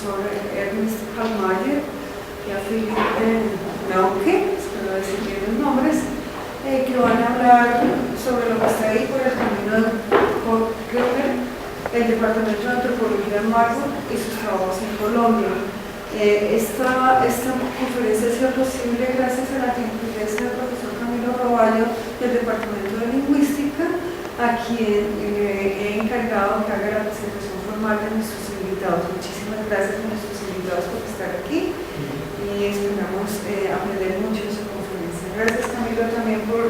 profesor Ernest Hallmayer y a Philippe Nauke, espero decir bien los nombres, que van a hablar sobre lo que está ahí por el camino de Kotler, el Departamento de Antropología de Marburg y sus trabajos en Colombia. Esta conferencia ha sido posible gracias a la gentileza del profesor Camilo Roballo del Departamento de Lingüística, a quien he encargado que haga la presentación formal de nuestros invitados. Muchísimas gracias a nuestros invitados por estar aquí y esperamos aprender mucho de su conferencia. Gracias, Camilo, también por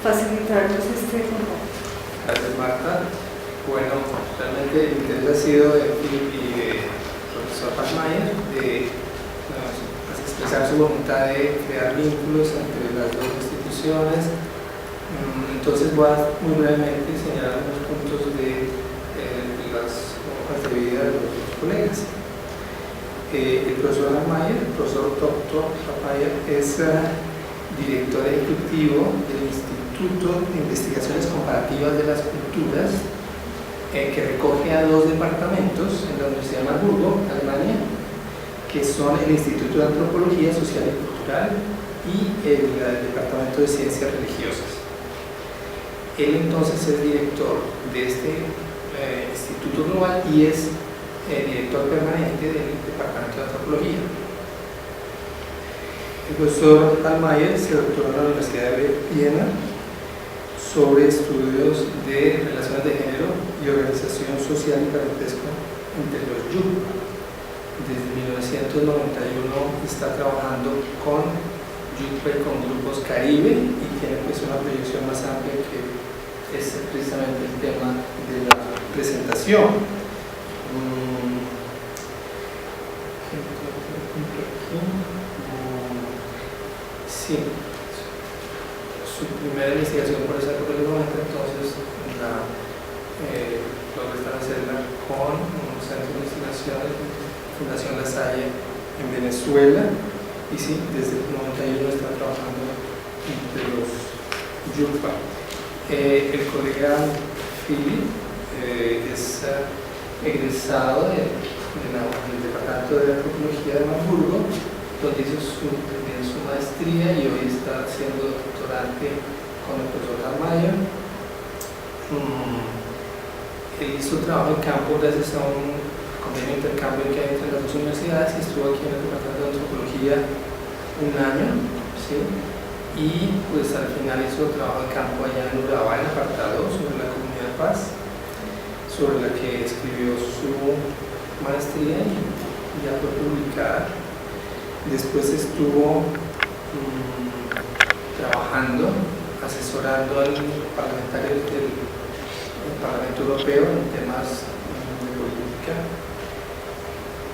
facilitarnos este contacto. Gracias, Marta. Bueno, realmente el interés ha sido de Philip y de profesor Hallmayer de expresar su voluntad de crear vínculos entre las dos instituciones. Entonces voy a muy brevemente señalar unos puntos de las hojas de vida de los dos colegas. El profesor Hallmayer, el profesor Dr. Hallmayer, es director ejecutivo del Instituto de Investigaciones Comparativas de las Culturas, que recoge a dos departamentos en la Universidad de Marburgo, Alemania, que son el Instituto de Antropología Social y Cultural y el Departamento de Ciencias Religiosas. Él entonces es director de este Instituto Global y es director permanente del Departamento de Antropología. El profesor Hallmayer se doctoró en la Universidad de Viena sobre estudios de relaciones de género y organización social y parentesco entre los YUP. Desde 1991 está trabajando con YUP, con grupos Caribe, y tiene pues una proyección más amplia que es precisamente el tema de la presentación. Sí. Su primera investigación por esa época, entonces logran hacerla con un centro de investigación, Fundación La Salle en Venezuela, y sí, desde el 91 está trabajando entre los YUPA. El colega Philip es egresado del Departamento de Antropología de Marburgo, donde hizo su maestría y hoy está siendo doctorante con el profesor Hallmayer. Él hizo trabajo en campo gracias a un convenio de intercambio que hay entre las dos universidades, y estuvo aquí en el Departamento de Antropología un año, ¿sí? Y pues al final hizo trabajo de campo allá en Urabá, en Apartado, sobre la Comunidad Paz, sobre la que escribió su maestría y ya fue publicada. Después estuvo trabajando, asesorando al parlamentario del Parlamento Europeo en temas de política.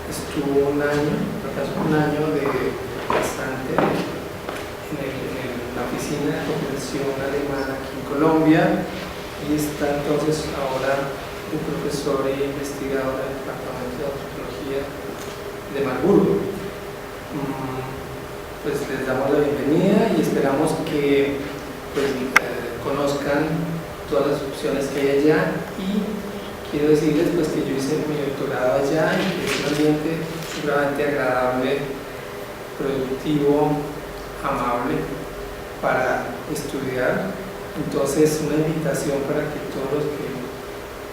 Estuvo un año de bastante en la oficina de cooperación alemana aquí en Colombia, y está entonces ahora un profesor e investigador en el Departamento de Antropología de Marburgo. Pues les damos la bienvenida y esperamos que pues, conozcan todas las opciones que hay allá, y quiero decirles pues que yo hice mi doctorado allá y que es un ambiente sumamente agradable, productivo, amable para estudiar. Entonces, una invitación para que todos los que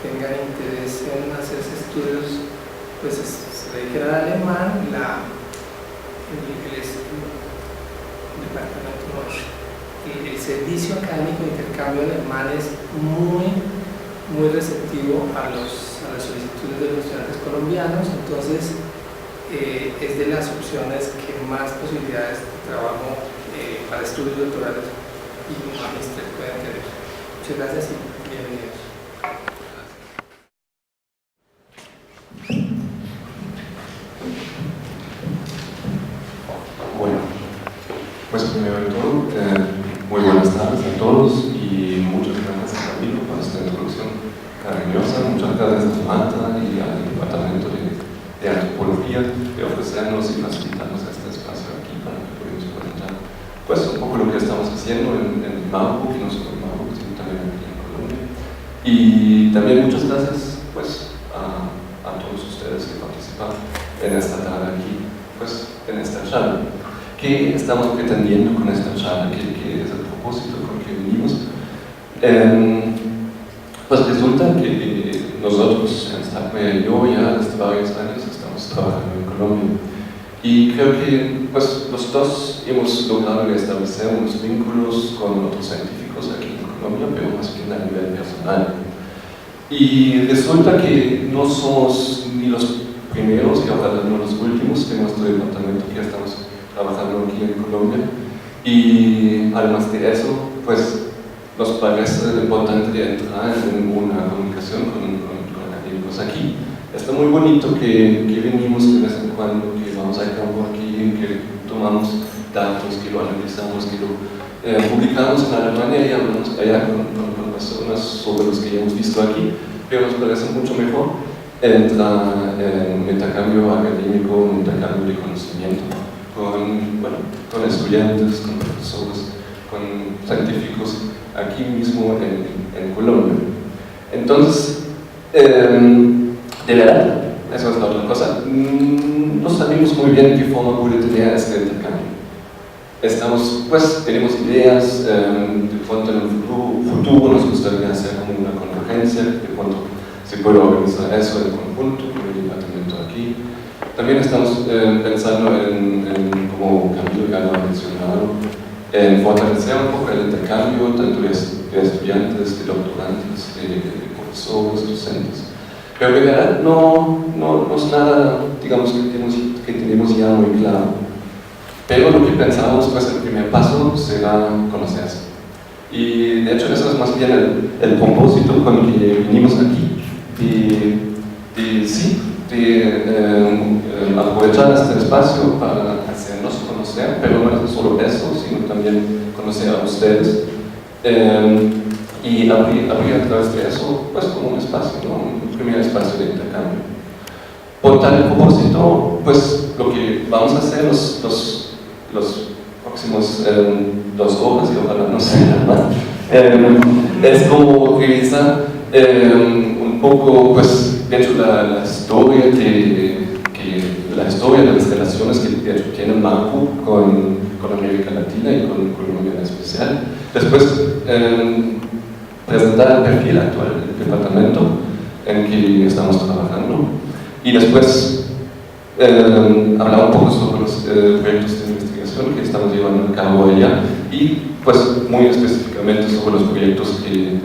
tengan interés en hacerse estudios pues se dediquen al alemán. El servicio académico de intercambio alemán es muy receptivo a las solicitudes de los estudiantes colombianos. Entonces es de las opciones que más posibilidades de trabajo para estudios doctorales y magíster pueden tener. Muchas gracias y bienvenidos. Bueno, pues primero de todo, muy buenas tardes a todos y muchas gracias a Camilo por esta introducción cariñosa. Muchas gracias a Marta y al Departamento de Antropología de ofrecernos y facilitarnos este espacio aquí para que podamos presentar pues un poco lo que estamos haciendo en Marburg, y no solo en Marburg, sino también aquí en Colombia. Y también muchas gracias pues a todos ustedes que participan en esta tarde aquí, pues en esta charla. ¿Qué estamos pretendiendo con esta charla? ¿Qué es el propósito con que venimos? Pues resulta que nosotros en STACME y yo ya desde varios años estamos trabajando en Colombia. Y creo que pues, los dos hemos logrado establecer unos vínculos con otros científicos aquí en Colombia, pero más bien a nivel personal. Y resulta que no somos ni los primeros y ojalá no los últimos de nuestro departamento que estamos trabajando aquí en Colombia. Y además de eso, pues nos parece importante entrar en una comunicación con académicos aquí. Está muy bonito que venimos de vez en cuando, que vamos a campo aquí, que tomamos datos, que lo analizamos, que lo publicamos en Alemania y hablamos allá con personas sobre los que hemos visto aquí, pero nos parece mucho mejor entrar en un intercambio académico, un intercambio de conocimiento con estudiantes, con profesores, con científicos aquí mismo en Colombia. Entonces, de verdad, eso es la otra cosa, no sabemos muy bien qué forma puede tener este intercambio. Tenemos ideas, de pronto en el futuro nos gustaría hacer como una conferencia, de pronto se puede organizar eso en conjunto con el departamento aquí. También estamos pensando como Camilo ya lo ha mencionado, en fortalecer un poco el intercambio tanto de estudiantes, de doctorantes, de profesores, docentes. Pero de verdad no es nada, digamos, que tenemos ya muy claro. Pero lo que pensamos, pues el primer paso será conocerse. Y de hecho eso es más bien el propósito con el que venimos aquí. Aprovechar este espacio para hacernos conocer, pero no es solo eso, sino también conocer a ustedes. Y abrir a través de eso, pues como un espacio, ¿no? Un primer espacio de intercambio. Por tal propósito, pues lo que vamos a hacer los próximos 2 horas, y ojalá no sea más, es como revisar un poco, pues, de hecho, la historia de las relaciones que de hecho tiene Marburg con América Latina y con Colombia en especial. Después, presentar el perfil actual del departamento en que estamos trabajando y después hablar un poco sobre los proyectos de investigación que estamos llevando a cabo allá y pues muy específicamente sobre los proyectos que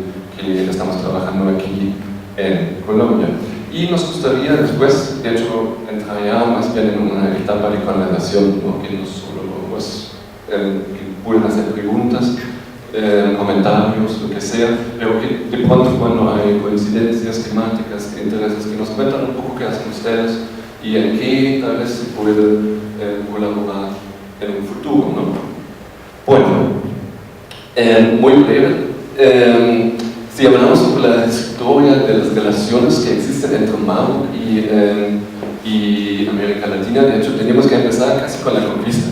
estamos trabajando aquí en Colombia. Y nos gustaría después, de hecho, entrar ya más bien en una etapa de conversación, ¿no? Que no solo pues, que pueden hacer preguntas, comentarios, lo que sea, pero que de pronto cuando hay coincidencias temáticas, intereses, que nos cuentan un poco qué hacen ustedes y en qué tal vez se puede colaborar en un futuro, ¿no? Bueno, muy breve, si hablamos sobre la historia de las relaciones que existen entre Marburg y América Latina, de hecho tenemos que empezar casi con la conquista.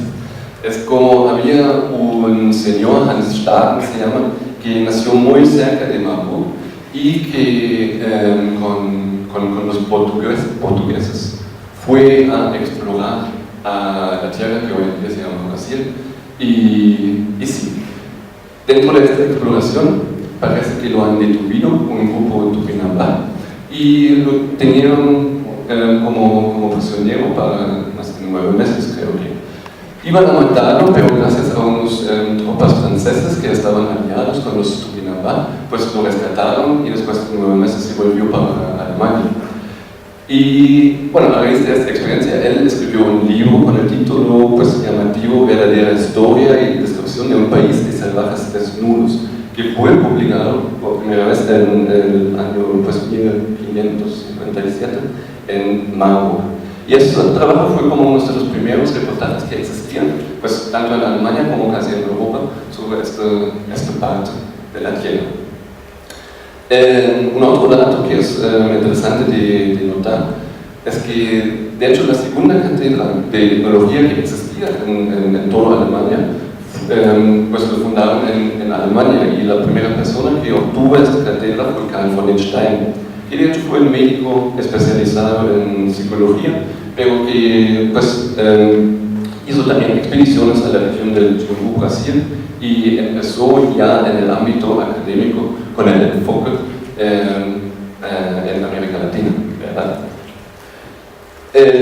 Es como había un señor, Hans Staden se llama, que nació muy cerca de Marburg y que con los portugueses fue a explorar a la tierra que hoy en día se llama Brasil. Y sí, dentro de esta exploración parece que lo han detenido un grupo de Tupinambá y lo tenían como prisionero para más de 9 meses, creo que. Iban a matarlo, pero gracias a unos tropas franceses que estaban aliados con los Tupinambá, pues lo rescataron y después de 9 meses se volvió para Alemania. Y bueno, a raíz de esta experiencia, él escribió un libro con el título pues, llamativo Verdadera historia y destrucción de un país de salvajes desnudos, que fue publicado por primera vez en el año pues, 1557 en Marburg. Y ese trabajo fue como uno de los primeros reportajes que existían, pues tanto en Alemania como casi en Europa, sobre esta parte de la tierra. Un otro dato que es interesante de notar es que, de hecho, la segunda cátedra de tecnología que existía en toda Alemania, pues lo fundaron en Alemania, y la primera persona que obtuvo esta cátedra fue Karl von den Stein, que de hecho fue el médico especializado en psicología pero que pues, hizo también expediciones a la región del Chimbu, Brasil, y empezó ya en el ámbito académico con el enfoque en América Latina, ¿verdad?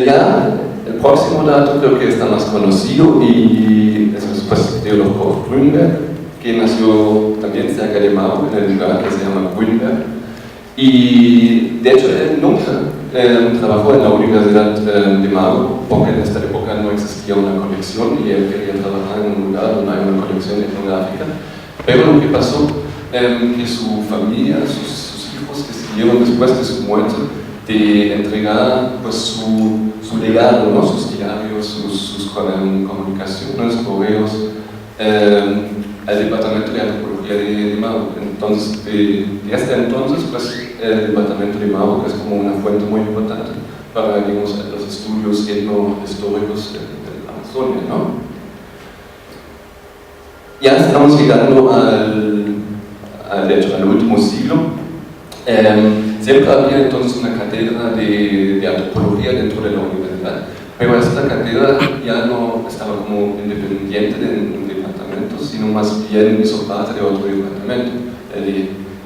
Ya el próximo dato creo que está más conocido y es pues, Theodor Koch Grünberg, que nació también cerca de Marburg, en el lugar que se llama Grünberg, y de hecho él nunca trabajó en la Universidad de Marburg, porque en esta época no existía una colección y él quería trabajar en un lugar donde hay una colección etnográfica, pero lo que pasó que su familia, sus hijos decidieron después de su muerte de entregar pues, su legado, ¿no? Sus diarios, sus comunicaciones, correos, al Departamento de Antropología de Marburg. Entonces, hasta entonces, pues, el Departamento de Marburg es como una fuente muy importante para, digamos, los estudios etnohistóricos de la Amazonia, ¿no? Ya estamos llegando de hecho, al último siglo. Siempre había entonces una cátedra de antropología dentro de la universidad, pero esta cátedra ya no estaba como independiente de un departamento, sino más bien hizo parte de otro departamento,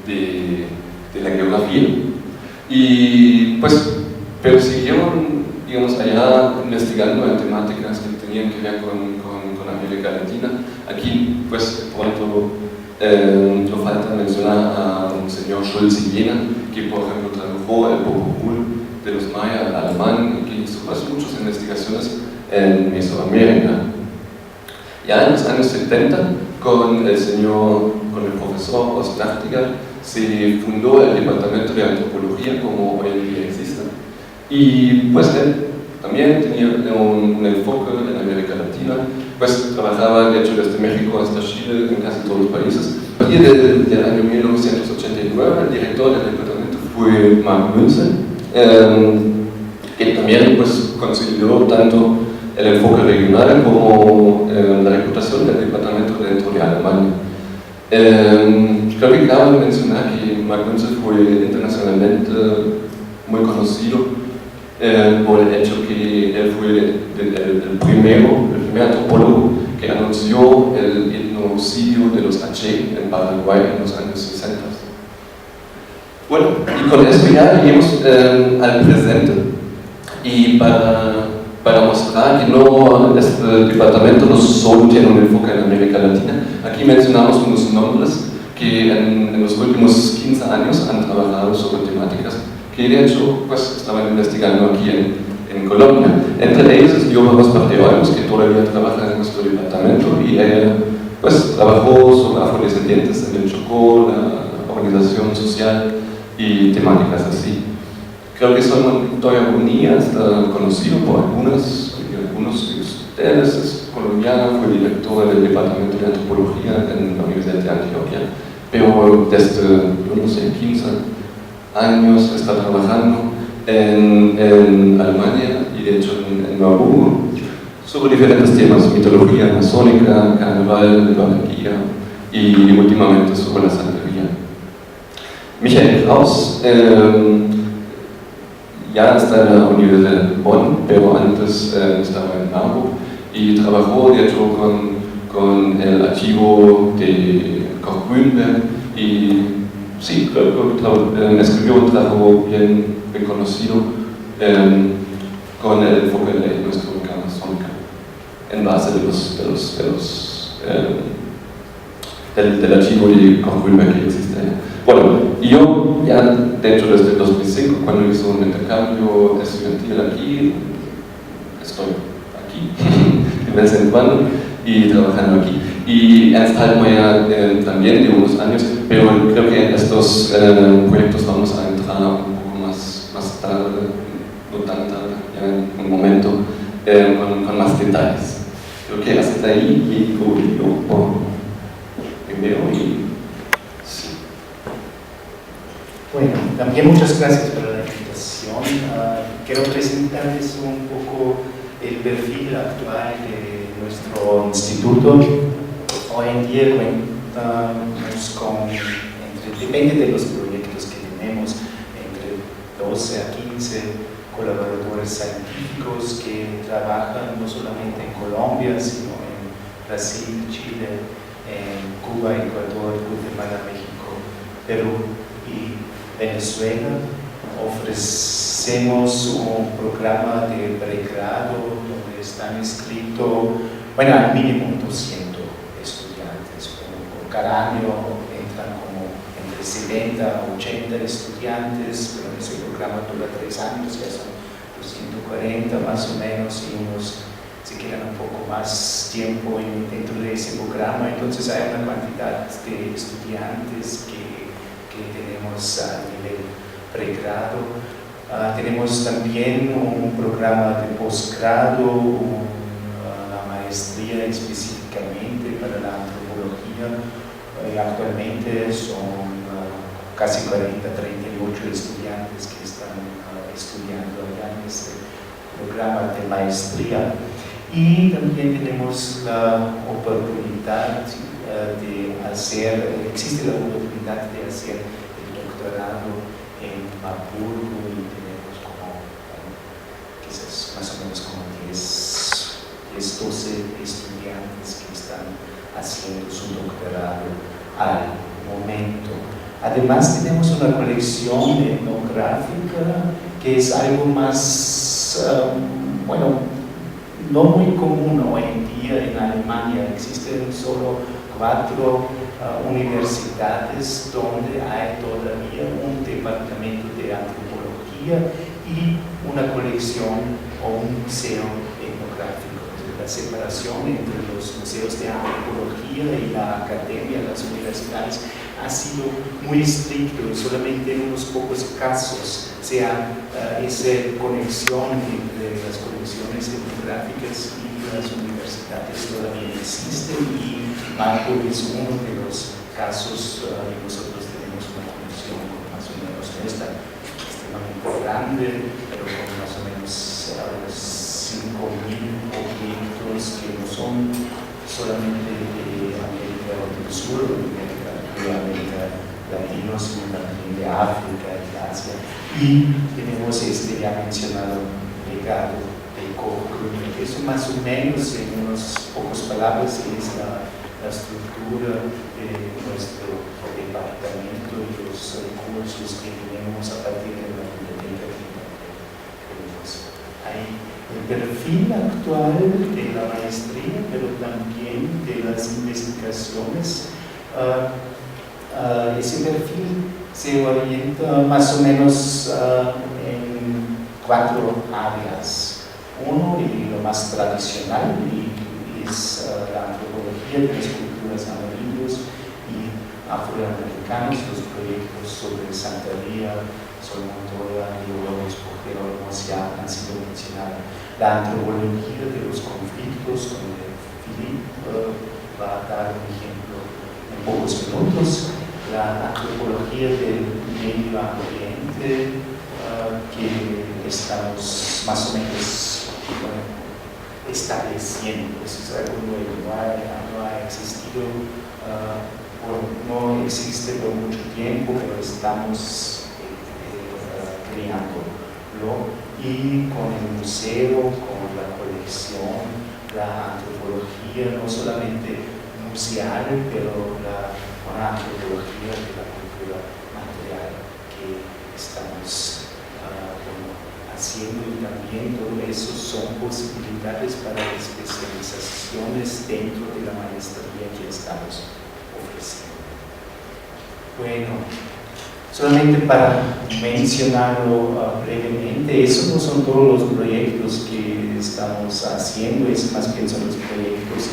de la geografía. Y pues persiguieron, digamos, allá investigando en temáticas que tenían que ver con América Latina. Aquí, pues, pronto no falta mencionar a un señor Schulz Jena, que por ejemplo tradujo el Popol de los mayas al alemán y que hizo pues, muchas investigaciones en Mesoamérica. Ya en los años 70, con el profesor Ostrachtiger, se fundó el Departamento de Antropología como hoy en día existe. Y pues él también tenía un enfoque en América Latina, pues trabajaba de hecho desde México hasta Chile en casi todos los países. A partir del año 1989 el director del departamento fue Mark Münzel, que también pues, consolidó tanto el enfoque regional como la reputación del departamento dentro de Alemania. Creo que cabe mencionar que Mark Münzel fue internacionalmente muy conocido por el hecho que él fue el primer antropólogo que anunció el etnocidio de los Aché en Paraguay en los años 60. Bueno, y con eso ya llegamos al presente, y para mostrar que no, este departamento no solo tiene un enfoque en América Latina, aquí mencionamos unos nombres que en los últimos 15 años han trabajado sobre temáticas que de hecho pues, estaban investigando aquí en Colombia. Entre ellos es Diego Parteolmos, que todavía trabaja en nuestro departamento y pues, trabajó sobre afrodescendientes en el Chocó, la organización social y temáticas así. Creo que son todavía unidas, conocido por algunos de ustedes, es colombiano, fue director del Departamento de Antropología en la Universidad de Antioquia, pero desde, yo no sé, 15 años está trabajando en Alemania y de hecho en Marburg sobre diferentes temas, mitología amazónica, carnaval, barranquilla y últimamente sobre la santería. Michael Kraus ya está en la Universidad de Bonn, pero antes estaba en Marburg y trabajó de hecho con el archivo de Koch Grünberg y sí, creo que escribió un trabajo bien conocido con el enfoque de la etnohistoria amazónica en base del archivo de Koch Grünberg que existe. Bueno, y yo ya de hecho desde el 2005, cuando hice un intercambio estudiantil aquí, estoy aquí de vez en cuando y trabajando aquí. Y Ernst Haltmeier también de unos años, pero creo que en estos proyectos vamos a entrar un poco más tarde, no tan tarde, ya en un momento, con más detalles. Creo que hasta ahí llego yo por primero y sí. Bueno, también muchas gracias por la invitación. Quiero presentarles un poco el perfil actual de nuestro instituto. Hoy en día contamos con, depende de los proyectos que tenemos, entre 12 a 15 colaboradores científicos que trabajan no solamente en Colombia, sino en Brasil, Chile, en Cuba, Ecuador, Guatemala, México, Perú y Venezuela. Ofrecemos un programa de pregrado donde están inscritos, bueno, al mínimo 200 estudiantes. Por cada año entran como entre 70 a 80 estudiantes, pero ese programa dura 3 años, ya son 240 más o menos, y unos se quedan un poco más tiempo dentro de ese programa. Entonces hay una cantidad de estudiantes que tenemos a nivel pregrado. Tenemos también un programa de posgrado, una maestría específicamente para la antropología. Actualmente son casi 38 estudiantes que están estudiando allá en este programa de maestría. Y también tenemos la oportunidad existe la oportunidad de hacer el doctorado en Marburgo, y tenemos como quizás más o menos como 12 estudiantes que están haciendo su doctorado al momento. Además tenemos una colección etnográfica que es algo más, no muy común hoy en día en Alemania. Existen solo 4 universidades donde hay todavía un departamento de antropología y una colección o un museo etnográfico. La separación entre los museos de antropología y la academia, las universidades, ha sido muy estricto, y solamente en unos pocos casos esa conexión entre las colecciones etnográficas y las universidades todavía existe, y Marburg es uno de los casos. Nosotros tenemos una conexión más o menos nuestra, extremadamente grande, pero con más o menos 5.000 objetos que no son solamente de América del Sur, de América Latina, sino también de África y Asia. Y tenemos ya mencionado legado de Koch, que eso más o menos en unas pocas palabras es la estructura de nuestro departamento y los recursos que tenemos a partir de la biblioteca que tenemos. Hay el perfil actual de la maestría, pero también de las investigaciones. Ese perfil se orienta más o menos en 4 áreas. Uno, y lo más tradicional, es la antropología de las culturas ameríndios y afroamericanos, los proyectos sobre Santería, Sol Montoya, Diego Espojero, como ya han sido mencionados. La antropología de los conflictos, donde Philippe va a dar un ejemplo en pocos minutos. La antropología del medio ambiente, que estamos más o menos estableciendo. Eso es algo nuevo, no ha existido, no existe por mucho tiempo, pero estamos creándolo. Y con el museo, con la colección, la antropología, no solamente museal, pero una antropología de la cultura material que estamos haciendo, y también todo eso son posibilidades para especializaciones dentro de la maestría que estamos ofreciendo. Bueno, solamente para mencionarlo brevemente, esos no son todos los proyectos que estamos haciendo, es más bien son los proyectos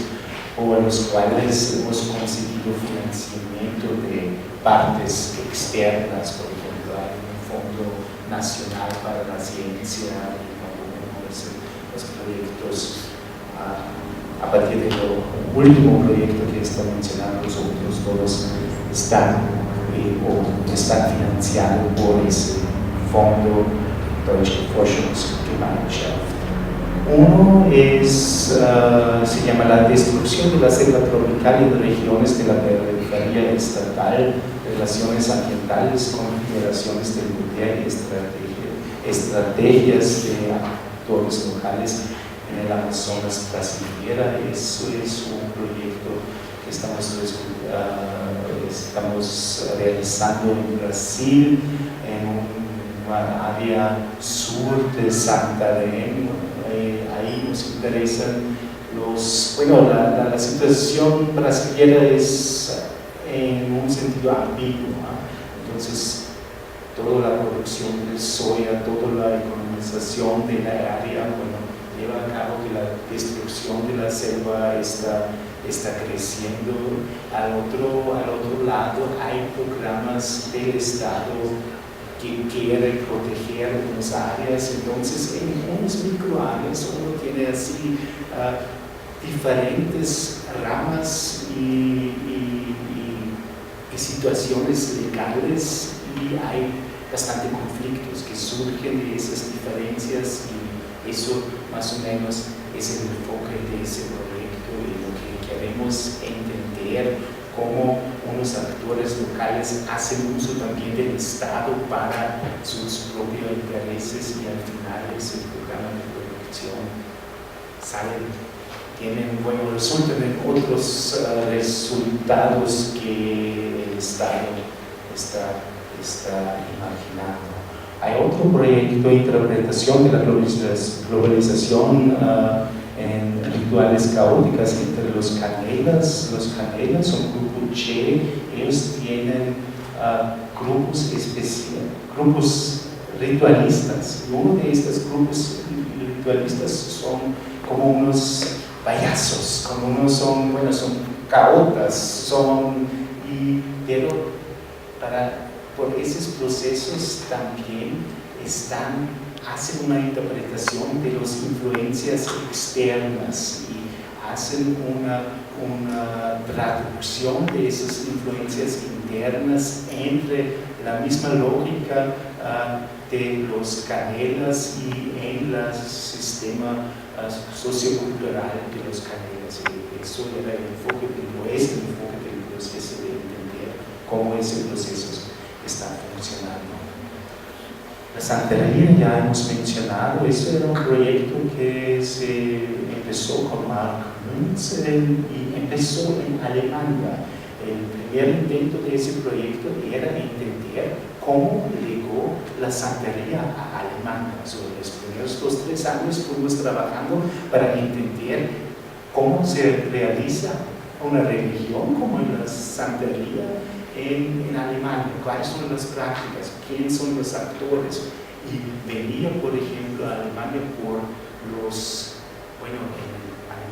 por los cuales hemos conseguido financiamiento de partes externas. Por ejemplo, hay un fondo nacional para la ciencia, y los proyectos a partir del último proyecto que está mencionando, los otros todos están financiados por ese fondo Deutsche Forschungsgemeinschaft. Uno se llama la destrucción de la selva tropical en regiones de la periferia estatal, relaciones ambientales, configuraciones del poder y estrategias de actores locales en el Amazonas brasileña. Eso es un proyecto que estamos realizando en Brasil, en una área sur de Santarém. Ahí nos interesan la situación brasileña es en un sentido ambiguo, ¿no? Entonces, toda la producción de soya, toda la economización de la área, lleva a cabo que la destrucción de la selva está creciendo. Al otro lado hay programas del Estado que quieren proteger unas áreas. Entonces, en unas microáreas uno tiene así diferentes ramas y situaciones legales, y hay bastante conflictos que surgen de esas diferencias, y eso más o menos es el enfoque de ese proyecto, y lo que queremos entender cómo unos actores locales hacen uso también del Estado para sus propios intereses, y al final ese programa de producción resultan en otros resultados que el Estado está imaginando. Hay otro proyecto de interpretación de la globalización en rituales caóticas entre los canelas. Los canelas son grupo Che, ellos tienen grupos ritualistas, y uno de estos grupos ritualistas son como unos payasos, son caotas, pero por esos procesos también hacen una interpretación de las influencias externas, y hacen una traducción de esas influencias internas entre la misma lógica de los canelas y en el sistema sociocultural de los canelas. Eso era el enfoque del proceso, de entender cómo ese proceso está funcionando. La santería ya hemos mencionado. Eso era un proyecto que se empezó con Mark Münzel y empezó en Alemania. El primer intento de ese proyecto era entender cómo llegó la santería a Alemania. Sobre los primeros 2 o 3 años fuimos trabajando para entender cómo se realiza una religión como la santería en Alemania, cuáles son las prácticas, quiénes son los actores. Y venía, por ejemplo, a Alemania en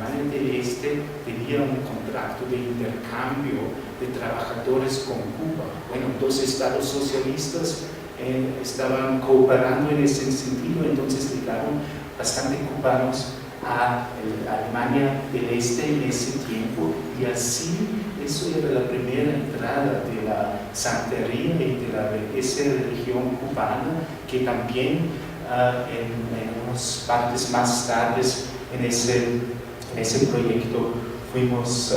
Alemania del Este tenía un contrato de intercambio de trabajadores con Cuba. 2 estados socialistas estaban cooperando en ese sentido, entonces llegaron bastante cubanos a Alemania del Este en ese tiempo, y así eso era la primera entrada de la santería y de esa religión cubana, que también en unas partes más tardes en ese proyecto fuimos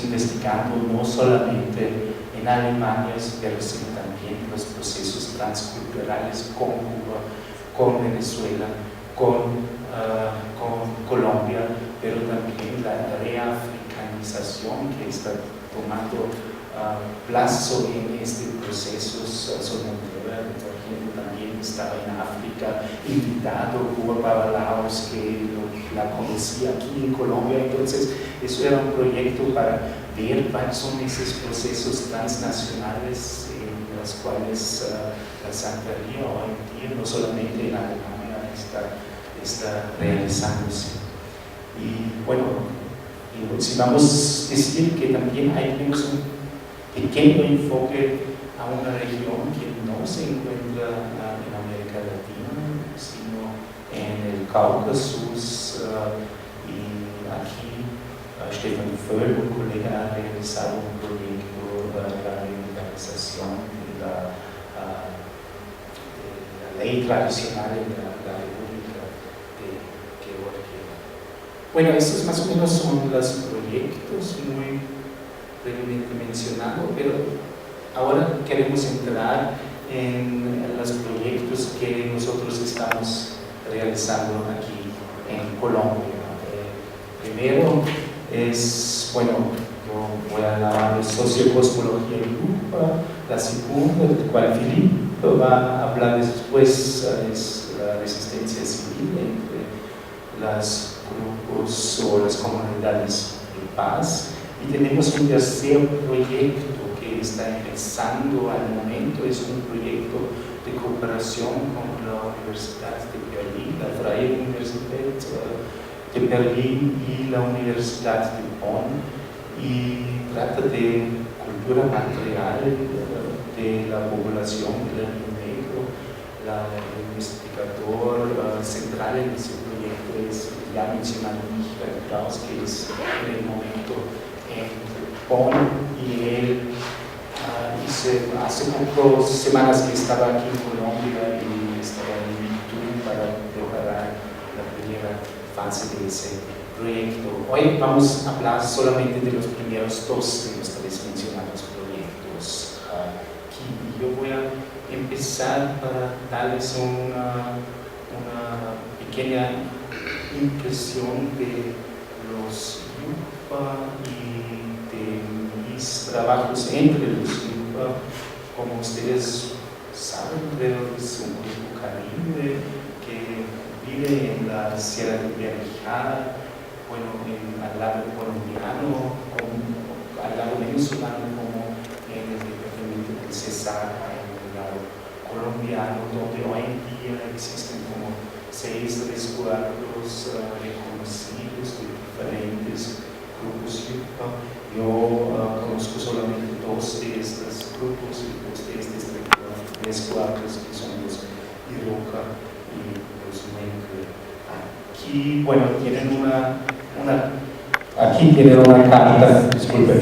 investigando no solamente en Alemania, pero sino también los procesos transculturales con Cuba, con Venezuela, con Colombia, pero también la reafricanización que está tomando plazo en este proceso. Sonontera, por ejemplo, también estaba en África, invitado Cuba Babalaos, que la conocía aquí en Colombia. Entonces, eso era un proyecto para ver cuáles son esos procesos transnacionales en los cuales la santería hoy en día, no solamente en Alemania, está realizándose. Y si vamos a decir que también tenemos un pequeño enfoque a una región que no se encuentra en América Latina, sino en el Cáucaso, y aquí Stefan Völl, un colega, ha realizado un proyecto de la revitalización de la ley tradicional en la República de Georgia. Estos más o menos son los proyectos muy brevemente mencionados, pero ahora queremos entrar en los proyectos que nosotros estamos realizando aquí en Colombia. Primero es, bueno, yo voy a hablar de sociocosmología yupa, la segunda, de cual Filipe va a hablar después, es la resistencia civil entre los grupos o las comunidades de paz. Y tenemos un tercer proyecto que está empezando al momento, es un proyecto de cooperación con la Universidad de Berlín, la Freie Universität de Berlín y la Universidad de Bonn, y trata de cultura material de la población del Río Negro. El investigador central en ese proyecto es ya mencionado Michael Kraus, que es en el momento en Bonn, y él hace pocas semanas que estaba aquí en Colombia y estaba en YouTube para preparar la primera fase de ese proyecto. Hoy vamos a hablar solamente de los primeros dos de los tres mencionados proyectos aquí. Yo voy a empezar para darles una pequeña impresión de los yupa y de mis trabajos entre los yupa. Como ustedes saben, creo que es un grupo caribe que vive en la Sierra de Berrijá, bueno, al lado colombiano, al lado venezolano, como en el departamento del Cesar, en el lado colombiano, donde hoy en día existen como 6 resguardos reconocidos de diferentes grupos yupa. Yo conozco solamente 2 de estos grupos y 2 de estos resguardos, que son los Iroka y los Menkle. Aquí, bueno, tienen aquí tienen una carta, disculpe,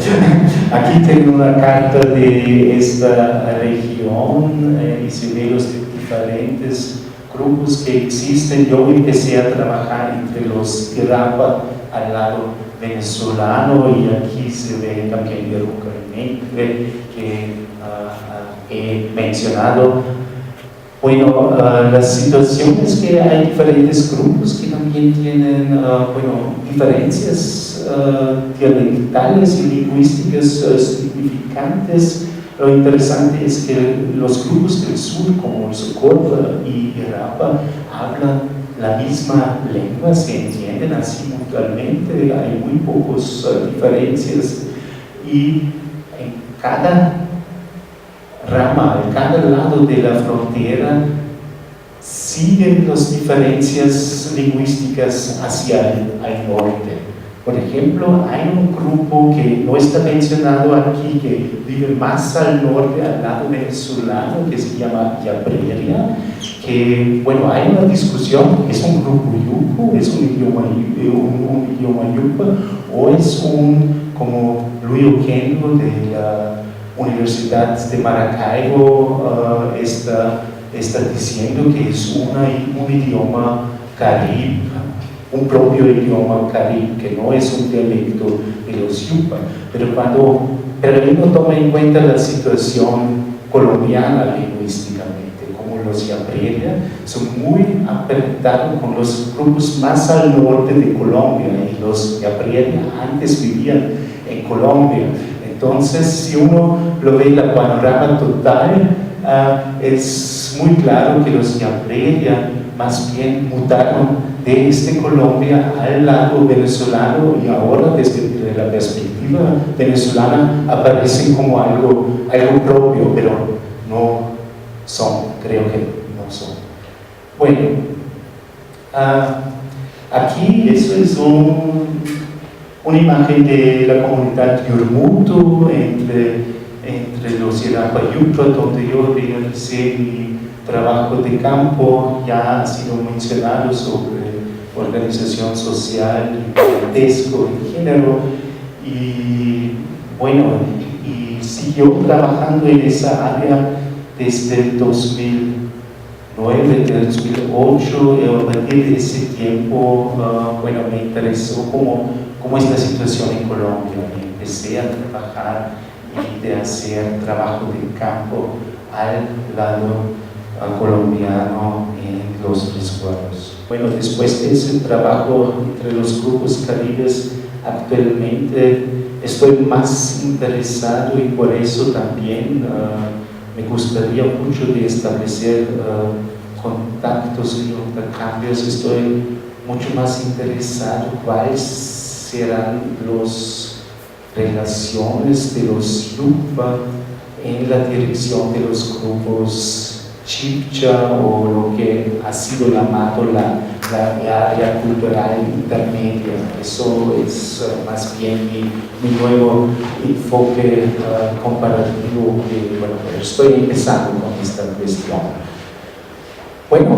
aquí tienen una carta de esta región y se ve los diferentes grupos que existen. Yo empecé a trabajar entre los Irapa al lado venezolano, y aquí se ve también Iroka y Menkle que he mencionado. Bueno, la situación es que hay diferentes grupos que también tienen diferencias dialectales y lingüísticas significantes. Lo interesante es que los grupos del sur, como Socorro y Irapa, hablan la misma lengua, se entienden así mutuamente, hay muy pocas diferencias, y en cada rama, en cada lado de la frontera siguen las diferencias lingüísticas hacia el norte. Por ejemplo, hay un grupo que no está mencionado aquí, que vive más al norte, al lado venezolano, que se llama Yapreria, que, bueno, hay una discusión, ¿es un grupo yupo, es un idioma yupa, o es como Luis Oquendo de la Universidad de Maracaibo está diciendo que es un idioma carib, un propio idioma carib, que no es un dialecto de los yupa. Pero él no toma en cuenta la situación colombiana lingüísticamente, como los Yapreria son muy apretados con los grupos más al norte de Colombia, y los Yapreria antes vivían en Colombia. Entonces, si uno lo ve en el panorama total, es muy claro que los Yapreria más bien mutaron desde Colombia al lado venezolano, y ahora desde la perspectiva venezolana aparecen como algo propio, pero no son, creo que no son. Bueno, aquí eso es una imagen de la comunidad Yurmutu entre los Irapa Yupa, donde yo realicé mi trabajo de campo. Ya ha sido mencionado sobre organización social, parentesco y género, y bueno, y siguió trabajando en esa área desde el 2009, del 2008, y a partir de ese tiempo, bueno, me interesó cómo es la situación en Colombia. Empecé a trabajar y de hacer trabajo de campo al lado colombiano en los resguardos. Bueno, después de ese trabajo entre los grupos caribes, actualmente estoy más interesado y por eso también me gustaría mucho de establecer contactos y intercambios. Estoy mucho más interesado cuáles serán las relaciones de los Yucba en la dirección de los grupos Chibcha o lo que ha sido llamado la área cultural intermedia. Eso es más bien mi nuevo enfoque comparativo que, bueno, estoy empezando con esta cuestión. Bueno,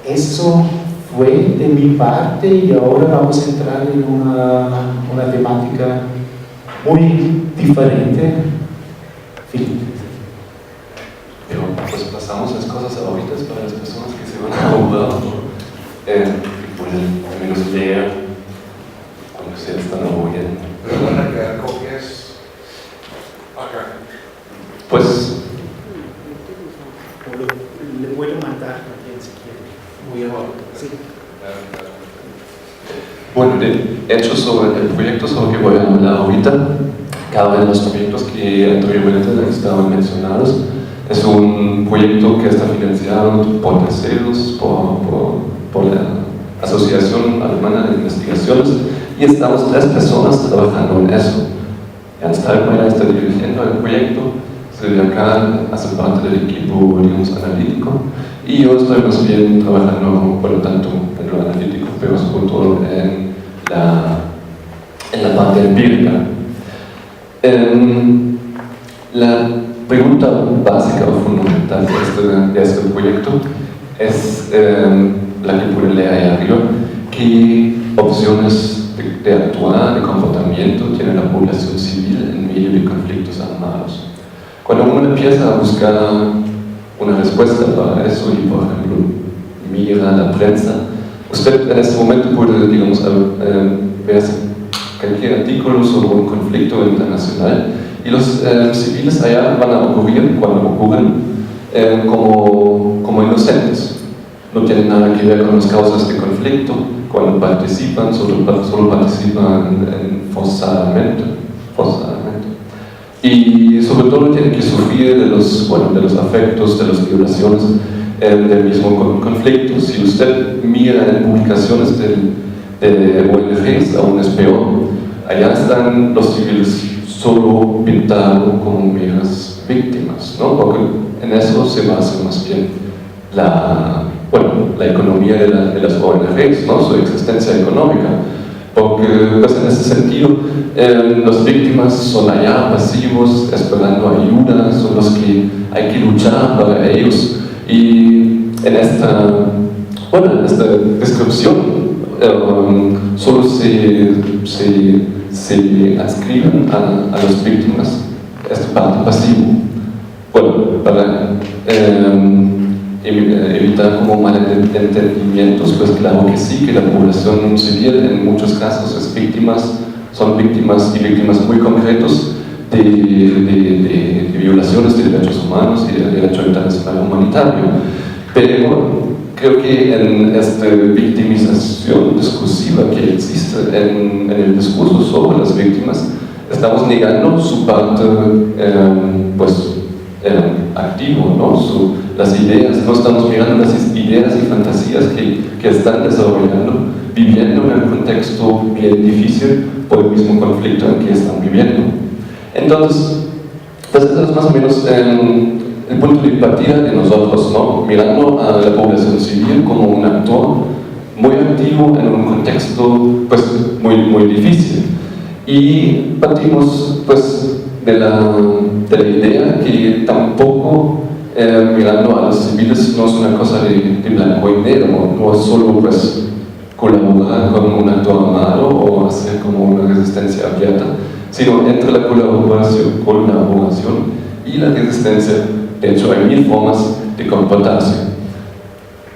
eso fue de mi parte y ahora vamos a entrar en una temática muy diferente. Felipe. Pero pues pasamos las cosas ahorita para las personas que se van a mudar, que pueden al menos leer cuando se están oyendo. Pero van a quedar copias acá. Pues Le puedo mandar también si quiere. Muy amable. Sí. bueno, de hecho sobre el proyecto sobre el que voy a hablar ahorita, cada uno de los proyectos que anteriormente estaban mencionados es un proyecto que está financiado por terceros, por la Asociación Alemana de Investigaciones, y estamos 3 personas trabajando en eso. Ernst Altmaier está dirigiendo el proyecto, Silvia Kahn hace parte del equipo, digamos, analítico, y yo estoy más bien trabajando, bueno, tanto en lo analítico, pero sobre todo en la parte empírica. La pregunta básica o fundamental de este proyecto es la que puede leer ahí arriba: ¿qué opciones de actuar, de comportamiento tiene la población civil en medio de conflictos armados? Cuando uno empieza a buscar una respuesta para eso y, por ejemplo, mira la prensa, usted en este momento puede, digamos, ver cualquier artículo sobre un conflicto internacional y los civiles allá van a ocurrir, cuando ocurren, como inocentes. No tienen nada que ver con las causas de conflicto. Cuando participan, solo participan forzadamente. Y sobre todo tienen que sufrir de los afectos, de las violaciones del mismo conflicto. Si usted mira en publicaciones de ONGs, aún es peor. Allá están los civiles solo pintados como meras víctimas, ¿no? Porque en eso se basa más bien la economía de las ONGs, ¿no? Su existencia económica. Porque pues en ese sentido las víctimas son allá pasivos, esperando ayuda, son los que hay que luchar para ellos. Y en esta descripción solo se adscriben a las víctimas esta parte pasivo. Bueno, para evitar como malentendimientos, pues claro que sí, que la población civil en muchos casos son víctimas muy concretos de violaciones de derechos humanos y del derecho internacional humanitario. Pero creo que en esta victimización discursiva que existe en el discurso sobre las víctimas, estamos negando su parte activo, ¿no? Las ideas, no estamos mirando las ideas y fantasías que están desarrollando, viviendo en un contexto bien difícil por el mismo conflicto en que están viviendo. Entonces, pues eso es más o menos el punto de partida de nosotros, ¿no? Mirando a la población civil como un actor muy activo en un contexto pues muy difícil. Y partimos pues de la idea que tampoco mirando a los civiles no es una cosa de blanco y negro, no es solo pues colaborar con un actor armado o hacer como una resistencia abierta, sino entre la colaboración y la resistencia. De hecho, hay 1000 formas de comportarse.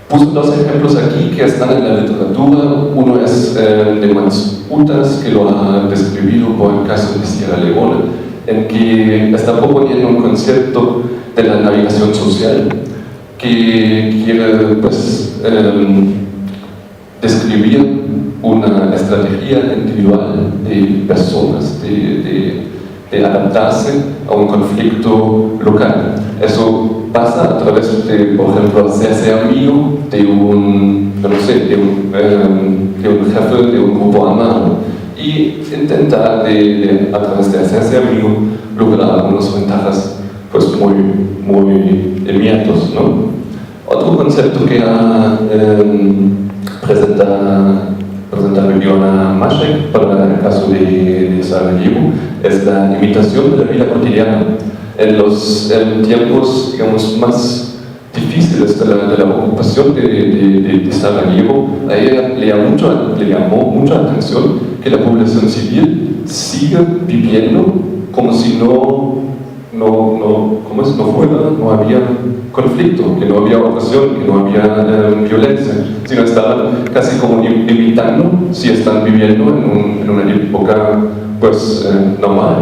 Puse 2 ejemplos aquí que están en la literatura. Uno es de Mats Utas, que lo ha describido por el caso de Sierra Leone, en que está proponiendo un concepto de la navegación social, que quiere pues, describir una estrategia individual de personas, de adaptarse a un conflicto local. Eso pasa a través de, por ejemplo, hacerse amigo de un, no sé, de un jefe de un grupo armado y intentar a través de hacerse amigo lograr algunas ventajas pues muy inmediatos, ¿no? Otro concepto que ha presentado Ilona Mašek para el caso de Sarajevo es la imitación de la vida cotidiana. En los tiempos, digamos, más difíciles de la ocupación de Sarajevo, a ella le llamó mucha atención que la población civil sigue viviendo como si no había conflicto, que no había opresión, que no había violencia, sino estaban casi como imitando si están viviendo en una época pues normal.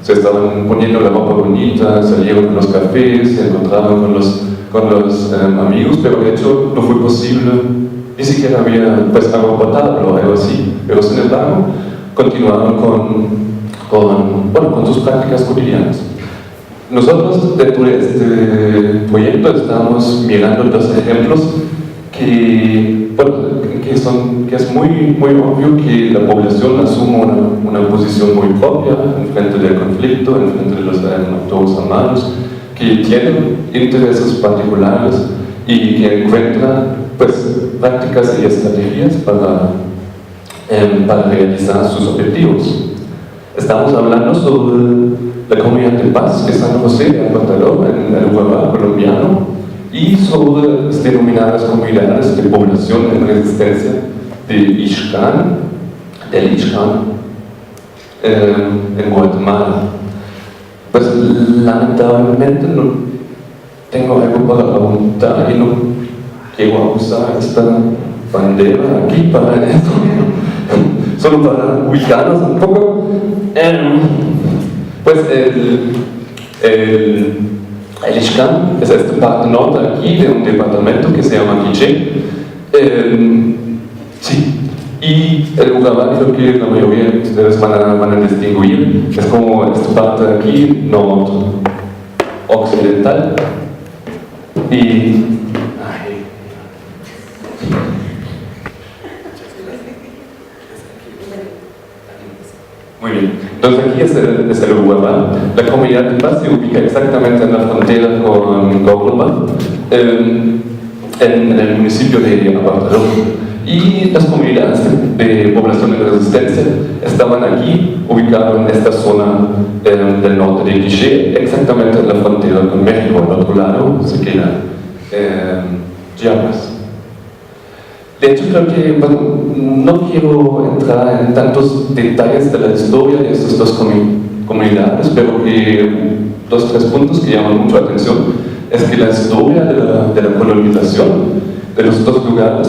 Se estaban poniendo la ropa bonita, salieron a los cafés, se encontraban con los amigos, pero de hecho no fue posible, ni siquiera había pues agua potable o algo así, pero sin embargo continuaron con sus prácticas cotidianas. Nosotros dentro de este proyecto estamos mirando dos ejemplos que es muy obvio que la población asuma una posición muy propia en frente del conflicto, en frente de los actores armados, que tienen intereses particulares y que encuentran pues, prácticas y estrategias para realizar sus objetivos. Estamos hablando sobre la comunidad de paz de San José de Apartador en el Urabá colombiano y sobre las denominadas comunidades de población en resistencia del Ixcán en Guatemala. Pues lamentablemente no tengo algo para preguntar y no quiero usar esta bandera aquí para esto, solo para ubicarnos un poco. Pues el Ixcán es esta parte norte aquí de un departamento que se llama Quiché. Sí, y el Urabá, creo que la mayoría de ustedes van a distinguir, es como esta parte de aquí, occidental. Y muy bien, entonces aquí es el Urabá. La comunidad de paz se ubica exactamente en la frontera con Córdoba, en el municipio de Apartador. Y las comunidades de población de resistencia estaban aquí, ubicadas en esta zona del norte de Quiché, exactamente en la frontera con México. Al otro lado se queda Chiapas. De hecho, creo que no quiero entrar en tantos detalles de la historia de estas dos comunidades, pero que 2 o 3 puntos que llaman mucho la atención es que la historia de la colonización de los dos lugares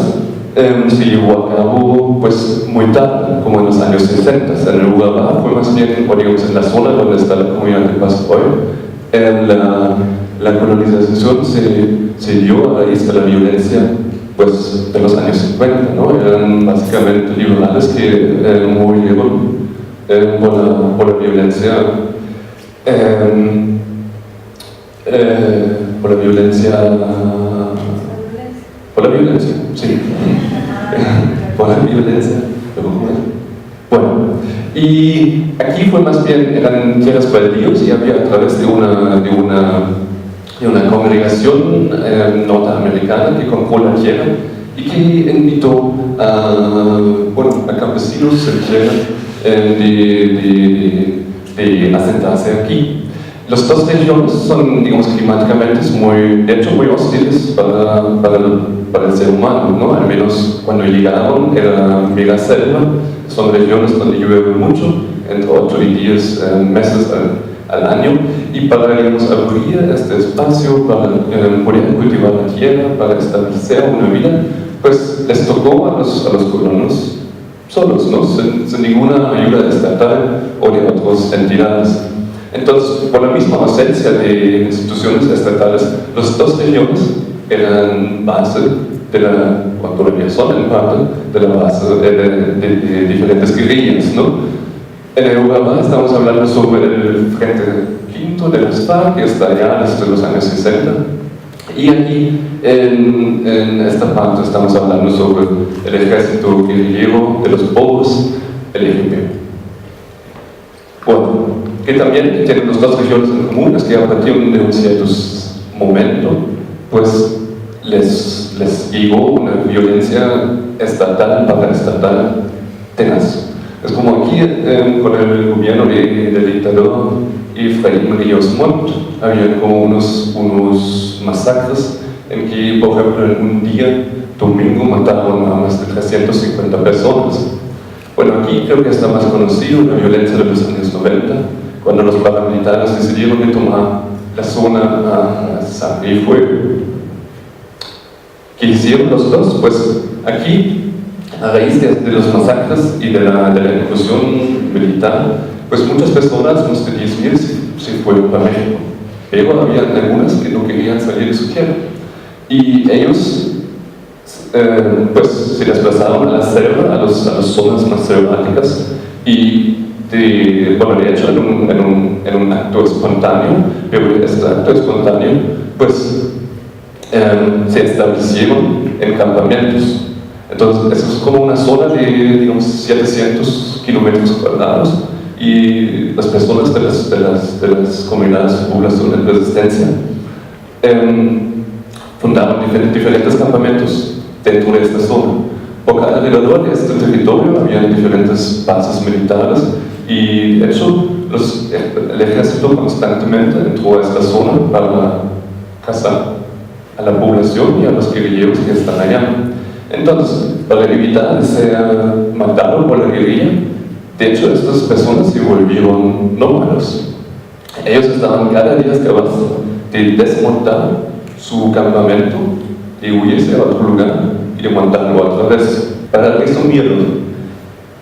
se llevó a cabo pues, muy tarde, como en los años 60. En el Urabá fue más bien, digamos, en la zona donde está la comunidad de paz hoy. La colonización se dio a raíz de la violencia pues, de los años 50, ¿no? Eran básicamente liberales que murieron por la violencia, sí, por la violencia. Bueno, y aquí fue más bien, eran tierras baldíos y había a través de una congregación norteamericana que compró la tierra y que invitó a campesinos de asentarse aquí. Las dos regiones son, digamos, climáticamente de hecho muy hostiles para el ser humano, ¿no? Al menos cuando llegaron era mega selva, son regiones donde llueve mucho, entre 8 y 10 meses al año, y para, digamos, abrir este espacio, para poder cultivar la tierra, para establecer una vida, pues les tocó a los colonos solos, ¿no? Sin ninguna ayuda estatal o de otras entidades. Entonces, por la misma ausencia de instituciones estatales, las dos regiones eran base de la, o todavía son en parte, de la base de diferentes guerrillas, ¿no? En Europa estamos hablando sobre el Frente Quinto de las FARC, que está allá desde los años 60, y aquí en esta parte estamos hablando sobre el ejército guerrillero de los pobres, el EGP. Bueno, que también tienen las dos regiones en común, es que a partir de un cierto momento, pues les llegó una violencia estatal, paraestatal, tenaz. Es como aquí con el gobierno del dictador Efraín Ríos Montt, había como unos masacres en que, por ejemplo, en un día, domingo, mataron a más de 350 personas. Bueno, aquí creo que está más conocido la violencia de los años 90, cuando los paramilitares decidieron tomar la zona a sangre y fuego. ¿Qué hicieron los dos? Pues aquí, a raíz de los masacres y de la incursión militar, pues muchas personas, más de 10.000, se fueron para México. Pero había algunas que no querían salir de su tierra. Y ellos pues se desplazaron a la selva, a las zonas más selváticas, y de hecho en un acto espontáneo, pero este acto espontáneo pues se establecieron en campamentos. Entonces, eso es como una zona de, digamos, 700 kilómetros cuadrados, y las personas de las comunidades de población de resistencia fundaron diferentes campamentos dentro de esta zona. Porque alrededor de este territorio había diferentes bases militares, y de hecho el ejército constantemente entró a esta zona para cazar a la población y a los guerrilleros que están allá. Entonces, para evitar ser matado por la guerrilla, de hecho estas personas se volvieron nómadas. Ellos estaban cada día capaces de desmontar su campamento, de huirse a otro lugar y de montarlo otra vez. Para resumirlo,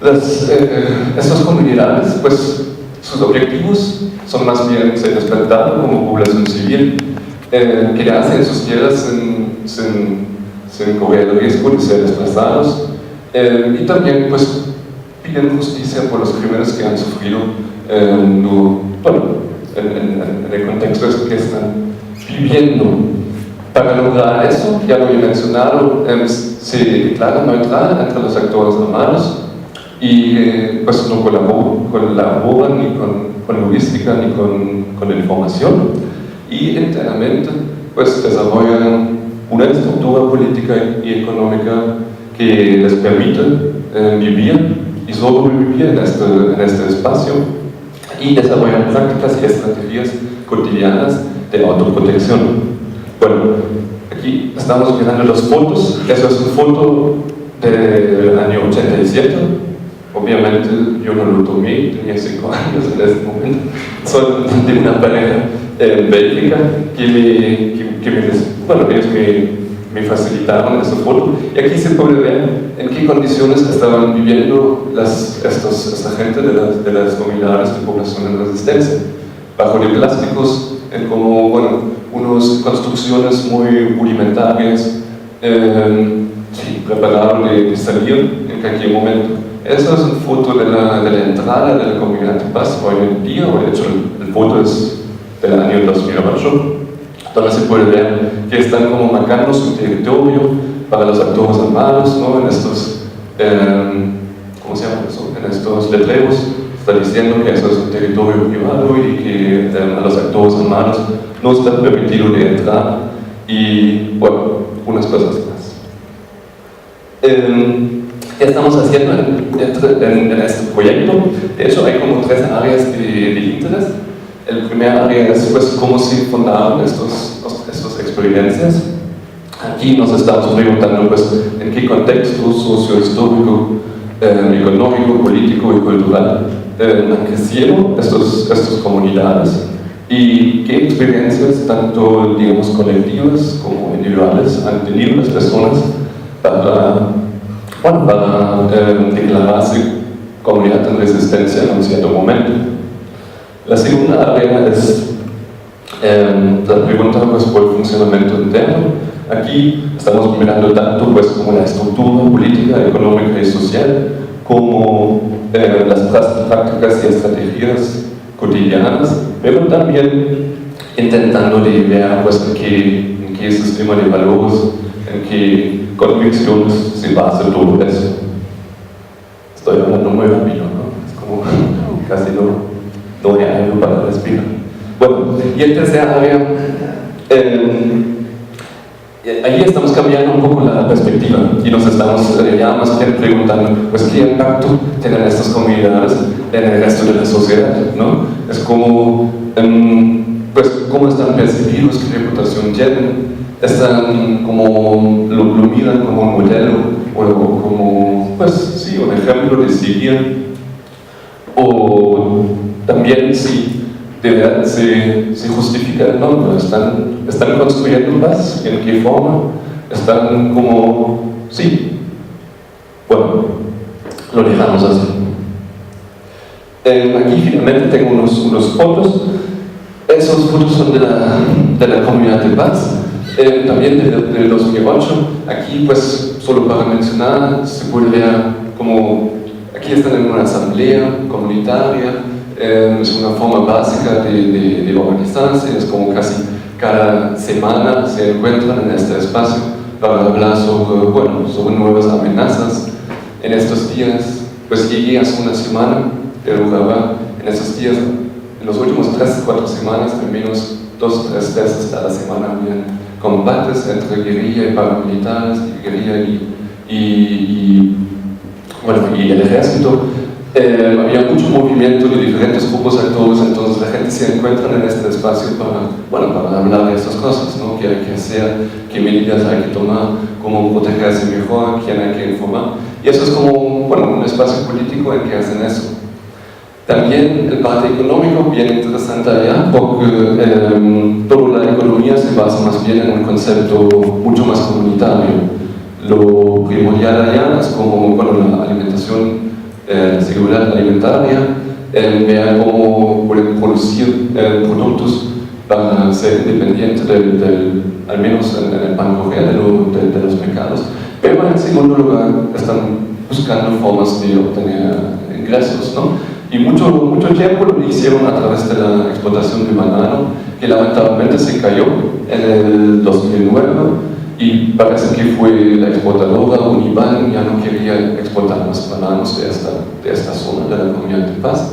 estas comunidades, pues sus objetivos son más bien ser respetados como población civil, quedarse en sus tierras sin correr el riesgo de ser desplazados, y también pues piden justicia por los crímenes que han sufrido en el contexto que están viviendo. Para lograr eso, ya lo he mencionado, se declara neutral entre los actores armados y pues no colaboran ni con logística ni con información, y internamente pues desarrollan una estructura política y económica que les permite vivir y sobrevivir en este espacio, y desarrollan prácticas y estrategias cotidianas de autoprotección. Bueno, aquí estamos mirando las fotos. Esa es una foto del año 87. Obviamente yo no lo tomé, tenía 5 años en ese momento. Son de una pareja bélgica ellos me facilitaron esa foto, y aquí se puede ver en qué condiciones estaban viviendo esta gente de las comunidades de población en resistencia, bajo de plásticos, en como, unas construcciones muy rudimentarias, preparados de salir en cualquier momento. Esa es una foto de la entrada de la comunidad de paz hoy en día, o de hecho la foto es del año 2008, donde se puede ver que están como marcando su territorio para los actores armados, ¿no? En estos, ¿cómo se llama eso? En estos letreros está diciendo que eso es un territorio privado y que a los actores armados no está permitido de entrar, y unas cosas más. ¿Qué estamos haciendo en este proyecto? De hecho, hay como 3 áreas de interés. El primer área es pues cómo se fundaron estas experiencias. Aquí nos estamos preguntando pues en qué contexto sociohistórico, económico, político y cultural han crecido estas comunidades, y qué experiencias tanto digamos colectivas como individuales han tenido las personas para declararse comunidad en resistencia en un cierto momento. La segunda área es la pregunta pues, por el funcionamiento interno. Aquí estamos mirando tanto pues, como la estructura política, económica y social, como las prácticas y estrategias cotidianas, pero también intentando de ver pues, en qué sistema de valores, en qué convicciones se basa todo eso. Estoy hablando muy rápido, ¿no? Es como casi no hay algo para respirar. Bueno, y el tercer área, ahí estamos cambiando un poco la perspectiva y nos estamos ya más bien preguntando, pues, ¿qué impacto tienen estas comunidades en el resto de la sociedad? ¿No? Es como, pues, ¿cómo están percibidos? ¿Qué reputación tienen? Están como, lo miran como un modelo o como, pues, sí, un ejemplo de seguir, o también si de verdad se justifica el nombre, están construyendo más, en qué forma, están como, sí, bueno, lo dejamos así. Aquí finalmente tengo unos fotos, esos fotos son de la comunidad de Paz, también de 2008, aquí pues solo para mencionar, se puede ver como, aquí están en una asamblea comunitaria, es una forma básica de organizarse, es como casi cada semana se encuentran en este espacio para hablar sobre nuevas amenazas. En estos días, pues llegué hace una semana, pero en estos días, en los últimos 3-4 semanas, al menos 2 o 3 veces a la semana había combates entre guerrilla y paramilitares, guerrilla y el ejército. Había mucho movimiento de diferentes grupos actores, entonces la gente se encuentra en este espacio para hablar de estas cosas, ¿no? ¿Qué hay que hacer? ¿Qué medidas hay que tomar? ¿Cómo protegerse mejor? ¿Quién hay que informar? Y eso es como un espacio político en que hacen eso. También el parte económico, bien interesante allá, porque toda la economía se basa más bien en un concepto mucho más comunitario. Lo primordial allá es como la alimentación, seguridad alimentaria, ver cómo pueden producir productos para ser independientes al menos en el pan corriente de los mercados. Pero en segundo lugar están buscando formas de obtener ingresos, ¿no? Y mucho tiempo lo hicieron a través de la explotación de banano, que lamentablemente se cayó en el 2009, y parece que fue la exportadora Uniban, ya no quería exportar más bananos de esta zona de la comunidad de Paz,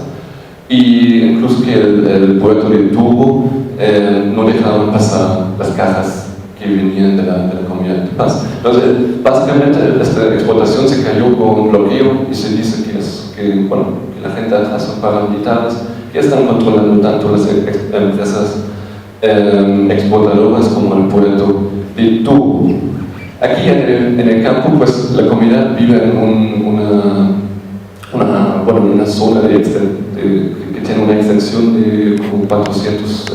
y incluso que el puerto de Turbo no dejaban pasar las cajas que venían de la comunidad de Paz. Entonces, básicamente esta exportación se cayó con un bloqueo, y se dice que la gente atrás son paramilitares que están controlando tanto las empresas exportadoras como el puerto de Turbo. Aquí en el campo, pues la comunidad vive en una zona que tiene una extensión de como 400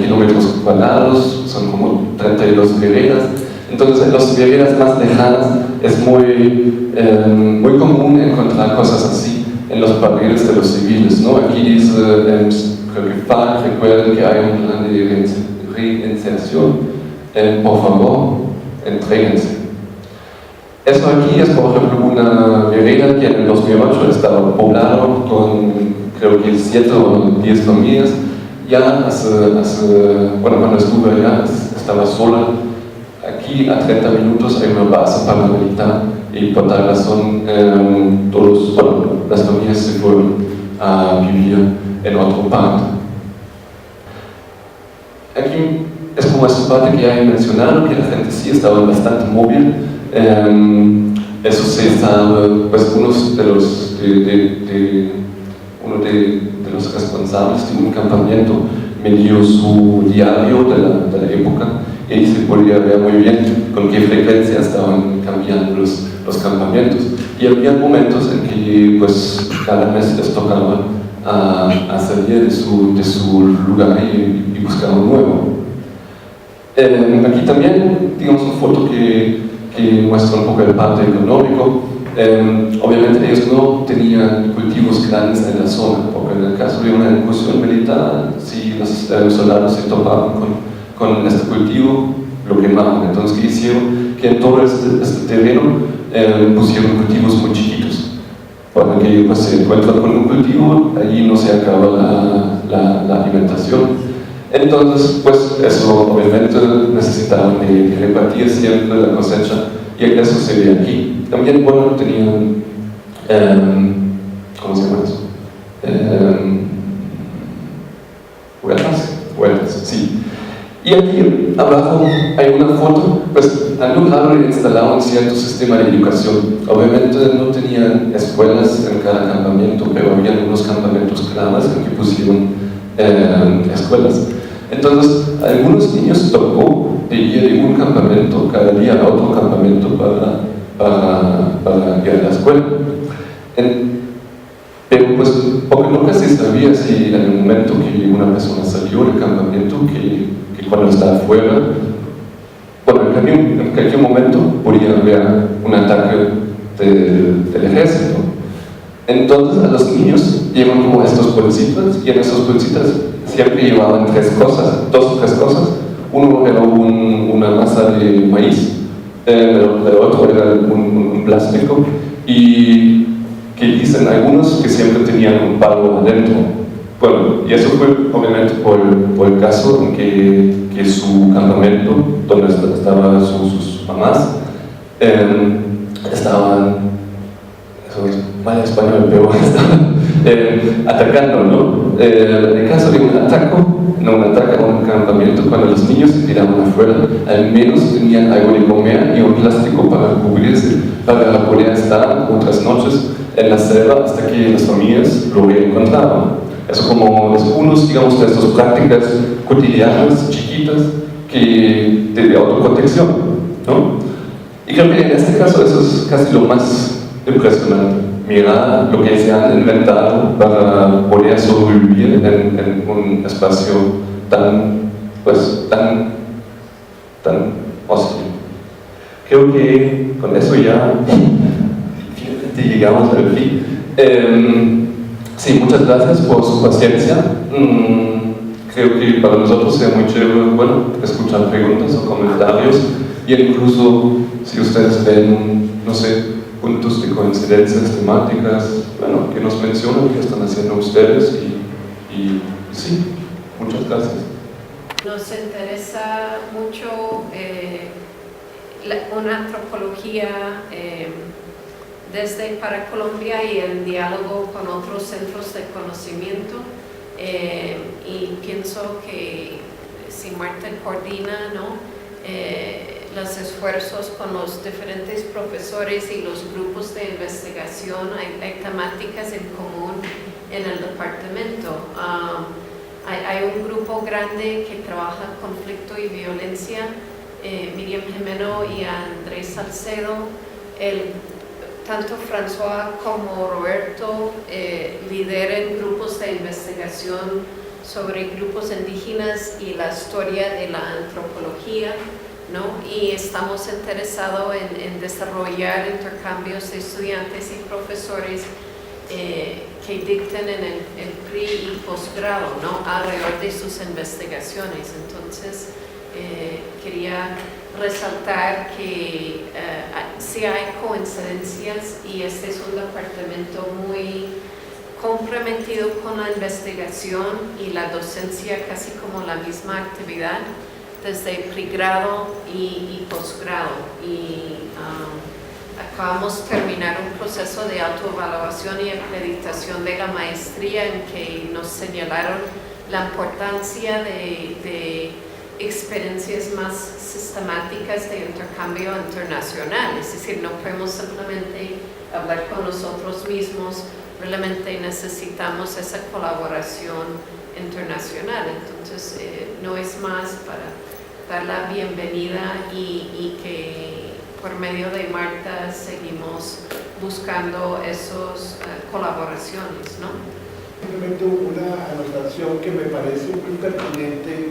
kilómetros cuadrados, son como 32 veredas. Entonces, en las veredas más lejanas es muy común encontrar cosas así en los papeles de los civiles, ¿no? Aquí dice, creo que FARC, recuerden que hay un plan de reinserción, por favor, entréguense. Eso aquí es, por ejemplo, una vereda que en el 2008 estaba poblado con, creo que 7 o 10 familias. Ya cuando estuve allá, estaba sola. Aquí a 30 minutos hay una base paramilitar y por tal razón las familias se fueron a vivir en otro parte. Aquí es como esa parte que hay mencionado, que la gente sí estaba bastante móvil. Eso se sabe, pues uno de los responsables de un campamento me dio su diario de la época, y ahí se podía ver muy bien con qué frecuencia estaban cambiando los campamentos. Y había momentos en que pues cada mes les tocaba a salir de su lugar y buscar un nuevo. Aquí también, digamos, una foto que muestra un poco el parte económico. Obviamente ellos no tenían cultivos grandes en la zona, porque en el caso de una incursión militar, si los soldados se topaban con este cultivo, lo quemaban. Entonces, ¿qué hicieron? Que en todo este terreno pusieron cultivos muy chiquitos, para que pues, se encuentran con un cultivo, allí no se acaba la alimentación. Entonces, pues eso obviamente necesitaban de repartir siempre la cosecha, y eso se ve aquí. También, bueno, tenían, ¿cómo se llama eso? Huertas, sí. Y aquí abajo hay una foto, pues han logrado instalar un cierto sistema de educación. Obviamente no tenían escuelas en cada campamento, pero había unos campamentos claves en que pusieron escuelas. Entonces, a algunos niños tocó de ir de un campamento cada día a otro campamento para ir a la escuela. Pero pues, porque nunca se sabía si en el momento que una persona salió del campamento, que cuando estaba afuera, bueno, en cualquier momento podía haber un ataque del ejército. Entonces a los niños llevan como estos bolsitas, y en esos bolsitas siempre llevaban dos o tres cosas. Uno era una masa de maíz, el otro era un plástico, y que dicen algunos que siempre tenían un palo adentro. Bueno, y eso fue obviamente por el caso en que su campamento, donde estaban sus mamás, estaban, eso es mal español, pero estaban atacando, ¿no? En el caso de un ataque a un campamento, cuando los niños se tiraban afuera, al menos tenían algo de comer y un plástico para cubrirse, para poder estar otras noches en la selva hasta que las familias lo reencontraban. Eso como unos, digamos, de estas prácticas cotidianas, chiquitas, de autoprotección, ¿no? Y creo que en este caso eso es casi lo más impresionante. Mirar lo que se han inventado para poder sobrevivir en un espacio tan hostil. Creo que con eso ya finalmente llegamos al fin. Sí, muchas gracias por su paciencia. Creo que para nosotros sea muy chévere, bueno, escuchar preguntas o comentarios, y incluso si ustedes ven, no sé, puntos de coincidencias temáticas, bueno, que nos mencionan, que están haciendo ustedes, y sí, muchas gracias. Nos interesa mucho una antropología desde para Colombia y el diálogo con otros centros de conocimiento, y pienso que si Marta coordina, ¿no? Los esfuerzos con los diferentes profesores y los grupos de investigación, hay temáticas en común en el departamento. Hay un grupo grande que trabaja conflicto y violencia, Miriam Jimeno y Andrés Salcedo. Tanto François como Roberto lideran grupos de investigación sobre grupos indígenas y la historia de la antropología, ¿no? Y estamos interesados en desarrollar intercambios de estudiantes y profesores que dicten en el pre y posgrado, ¿no? Alrededor de sus investigaciones. Entonces, quería resaltar que sí hay coincidencias, y este es un departamento muy comprometido con la investigación y la docencia, casi como la misma actividad desde pregrado y posgrado. Y acabamos de terminar un proceso de autoevaluación y acreditación de la maestría en que nos señalaron la importancia de experiencias más sistemáticas de intercambio internacional. Es decir, no podemos simplemente hablar con nosotros mismos, realmente necesitamos esa colaboración internacional. Entonces, no es más para dar la bienvenida y que por medio de Marta seguimos buscando esas colaboraciones, ¿no? Simplemente una anotación que me parece muy pertinente,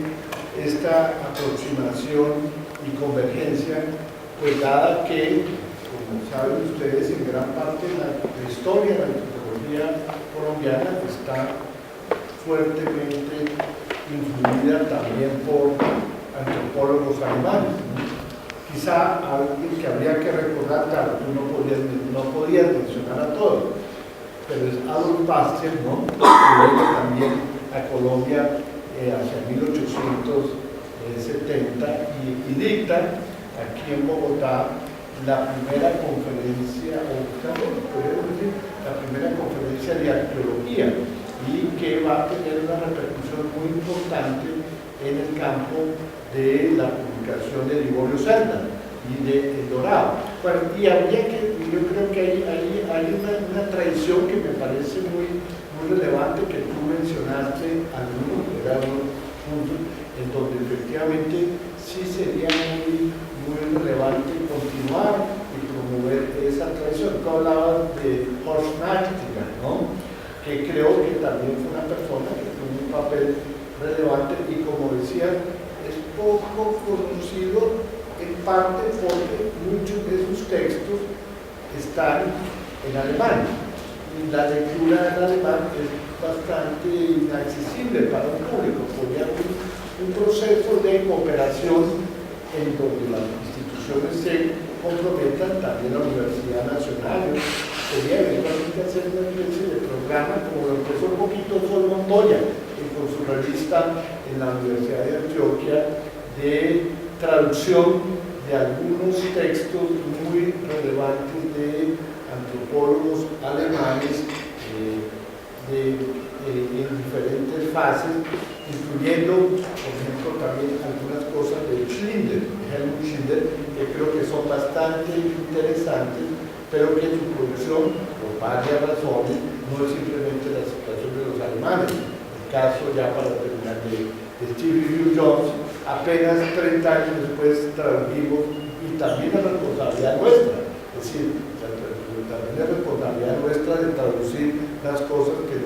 esta aproximación y convergencia, pues dada que como saben ustedes, en gran parte la historia de la antropología colombiana está fuertemente influida también por antropólogos alemanes. Quizá alguien que habría que recordar, claro, tú no podías mencionar a todos, pero es Adolf Pastel, ¿no? Que viene también a Colombia hacia 1870 y dicta aquí en Bogotá la primera conferencia, la primera conferencia de arqueología, y que va a tener una repercusión muy importante en el campo de la publicación de Liborio Cerda y de El Dorado. Bueno, y habría que, yo creo que hay una tradición que me parece muy relevante, que tú mencionaste algunos puntos en donde efectivamente sí sería muy relevante continuar y promover esa tradición. Tú hablabas de Horst Nachtigal, ¿no? Que creo que también fue una persona que tuvo un papel relevante y, como decía, es poco conocido en parte porque muchos de sus textos están en alemán y la lectura en alemán es bastante inaccesible para un público. Podría haber un proceso de cooperación en donde las instituciones se comprometan, también la Universidad Nacional. Sería eventualmente hacer una especie de programa como lo empezó un poquito Sol Montoya con su revista en la Universidad de Antioquia, de traducción de algunos textos muy relevantes de antropólogos alemanes en diferentes fases, incluyendo, por ejemplo, también algunas cosas de Helmut Schindler, que creo que son bastante interesantes, pero que su producción, por varias razones, no es simplemente la situación de los alemanes. El caso, ya para terminar, de Stevie Hugh Jones, apenas 30 años después tradujimos, y también la responsabilidad nuestra, es decir, también la responsabilidad nuestra de traducir las cosas que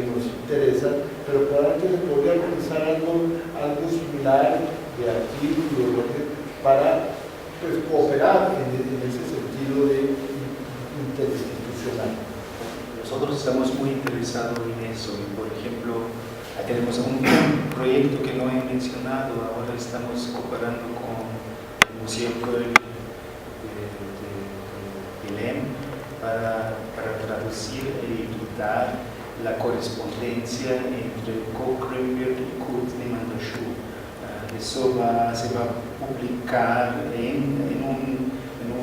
nos interesan, pero probablemente se podría realizar algo similar de artículos para cooperar en ese sentido de interinstitucional. Nosotros estamos muy interesados en eso. Por ejemplo, tenemos un proyecto que no he mencionado. Ahora estamos cooperando con el Museo Köln de Belém para traducir y editar la correspondencia entre Koch-Grünberg y Kurt de Mandachou. Eso se va a publicar en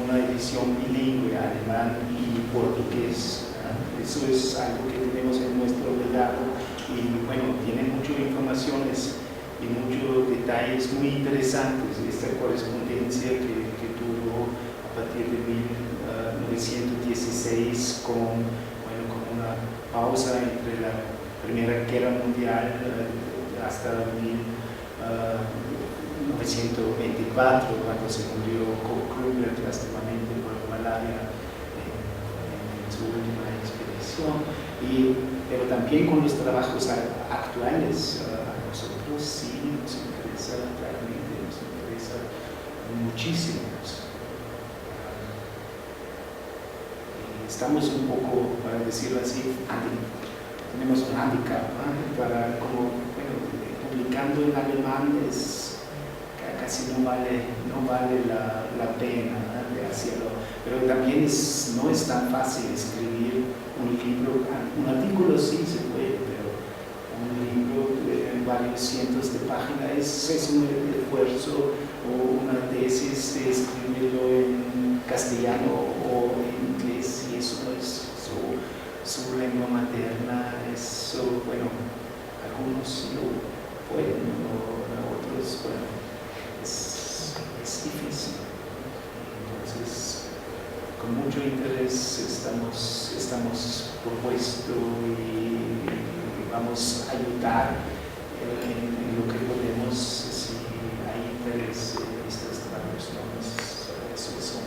una edición bilingüe, alemán y portugués. Eso es algo que tenemos en nuestro legado y bueno, tiene muchas informaciones y muchos detalles muy interesantes de esta correspondencia que tuvo a partir de 1916 con una pausa entre la Primera Guerra Mundial hasta 1924, cuando se murió Koch-Grünberg lastimamente por malaria en su última expedición. Pero también con los trabajos actuales, a nosotros sí nos interesa, claramente nos interesa muchísimo. Estamos un poco, para decirlo así, tenemos un handicap, para como, publicando en alemán casi no vale la pena de hacerlo, pero también no es tan fácil escribir un libro. Un artículo sí se puede, pero un libro de varios cientos de páginas es un esfuerzo, o una tesis de escribirlo en castellano o en inglés, y eso no es su lengua materna. Eso, algunos sí lo pueden, otros, es difícil. Entonces, con mucho interés estamos propuesto y vamos a ayudar en lo que podemos, si hay interés en estas traducciones. Eso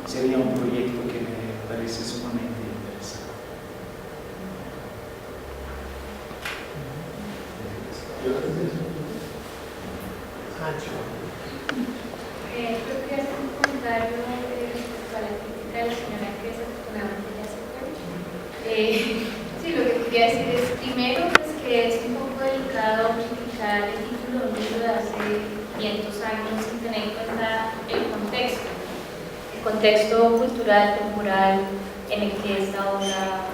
sería un proyecto que me parece sumamente interesante. Yo quería hacer un comentario respecto a la contexto cultural, temporal en el que esta obra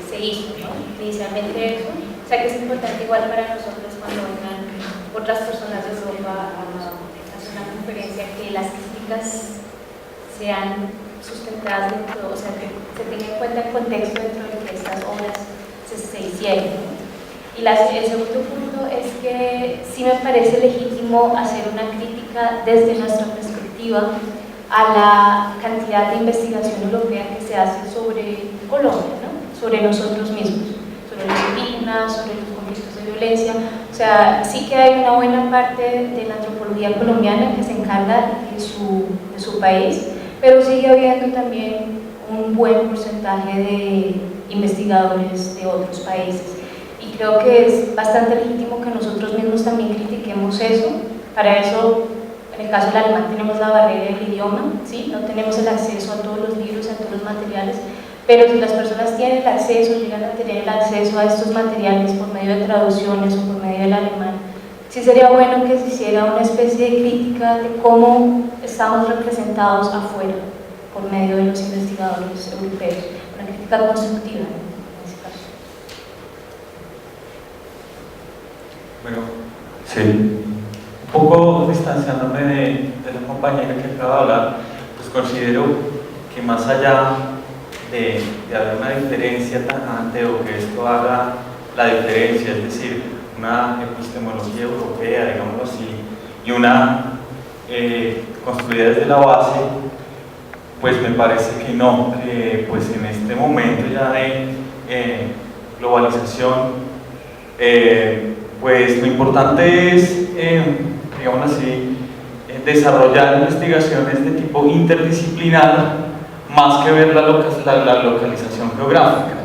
se hizo, ¿no? Inicialmente eso, o sea que es importante igual para nosotros cuando vengan otras personas de Europa a hacer una conferencia que las críticas sean sustentadas dentro, o sea que se tenga en cuenta el contexto dentro del que estas obras se hicieron. Y el segundo punto es que sí me parece legítimo hacer una crítica desde nuestra perspectiva a la cantidad de investigación europea que se hace sobre Colombia, ¿no? Sobre nosotros mismos, sobre los indígenas, sobre los conflictos de violencia. O sea, sí que hay una buena parte de la antropología colombiana que se encarga de su país, pero sigue habiendo también un buen porcentaje de investigadores de otros países. Y creo que es bastante legítimo que nosotros mismos también critiquemos eso. Para eso, en el caso del alemán, tenemos la barrera del idioma, ¿sí? No tenemos el acceso a todos los libros, a todos los materiales, pero si las personas tienen el acceso, llegan a tener el acceso a estos materiales por medio de traducciones o por medio del alemán, sí sería bueno que se hiciera una especie de crítica de cómo estamos representados afuera por medio de los investigadores europeos, una crítica constructiva, ¿no? Bueno, sí, un poco distanciándome de la compañera que acaba de hablar, pues considero que más allá de haber una diferencia tajante o que esto haga la diferencia, es decir, una epistemología europea, digámoslo así, y una construida desde la base, pues me parece que no, pues en este momento ya de globalización, pues lo importante es, digamos así, desarrollar investigaciones de tipo interdisciplinar más que ver la localización geográfica,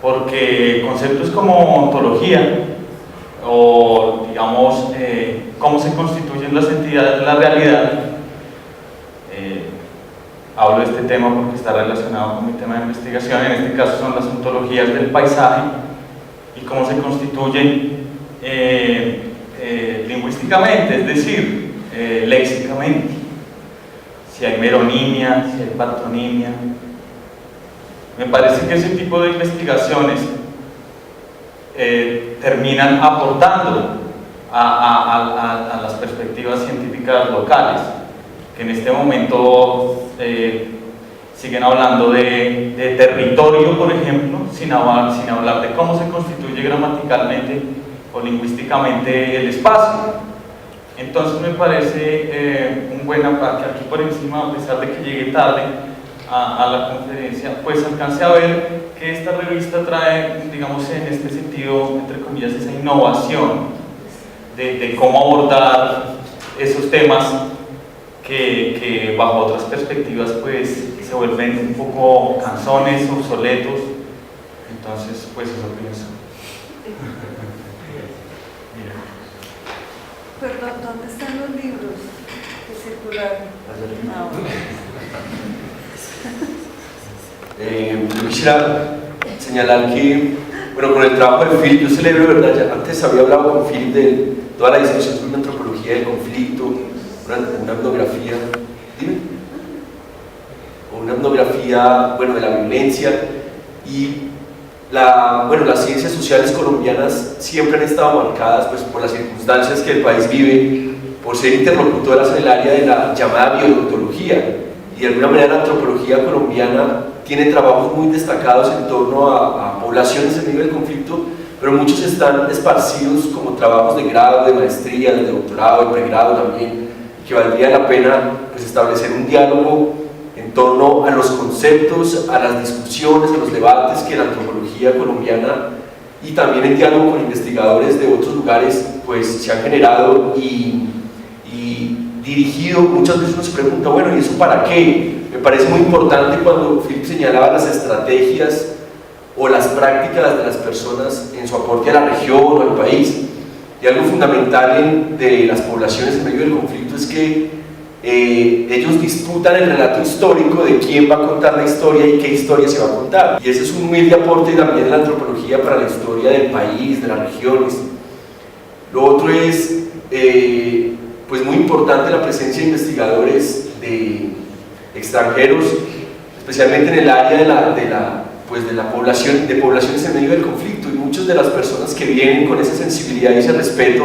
porque conceptos como ontología o, digamos, cómo se constituyen las entidades de la realidad, hablo de este tema porque está relacionado con mi tema de investigación, en este caso son las ontologías del paisaje y cómo se constituyen lingüísticamente, es decir, léxicamente, si hay meronimia, si hay patronimia. Me parece que ese tipo de investigaciones terminan aportando a las perspectivas científicas locales, que en este momento siguen hablando de territorio, por ejemplo, sin hablar de cómo se constituye gramaticalmente o lingüísticamente el espacio. Entonces me parece un buen ataque aquí por encima, a pesar de que llegué tarde a la conferencia, pues alcancé a ver que esta revista trae, digamos, en este sentido, entre comillas, esa innovación de cómo abordar esos temas que bajo otras perspectivas pues se vuelven un poco cansones, obsoletos. Entonces, pues eso pienso. Perdón, ¿dónde están los libros que circularon? Yo quisiera señalar que, bueno, con el trabajo de Philip, yo celebro, ¿verdad? Ya antes había hablado con Philip de toda la discusión sobre una antropología del conflicto, una etnografía, dime, o una etnografía, bueno, de la violencia, y las ciencias sociales colombianas siempre han estado marcadas pues, por las circunstancias que el país vive, por ser interlocutoras en el área de la llamada biodontología, y de alguna manera la antropología colombiana tiene trabajos muy destacados en torno a poblaciones en medio del conflicto, pero muchos están esparcidos como trabajos de grado, de maestría, de doctorado, de pregrado también, que valdría la pena pues, establecer un diálogo en torno a los conceptos, a las discusiones, a los debates que la antropología colombiana y también en diálogo con investigadores de otros lugares pues se han generado y dirigido. Muchas veces uno se pregunta, bueno, ¿y eso para qué? Me parece muy importante cuando Philip señalaba las estrategias o las prácticas de las personas en su aporte a la región o al país, y algo fundamental de las poblaciones en medio del conflicto es que ellos disputan el relato histórico de quién va a contar la historia y qué historia se va a contar, y ese es un humilde aporte también de la antropología para la historia del país, de las regiones. Lo otro es pues muy importante la presencia de investigadores extranjeros, especialmente en el área de poblaciones en medio del conflicto, y muchas de las personas que vienen con esa sensibilidad y ese respeto,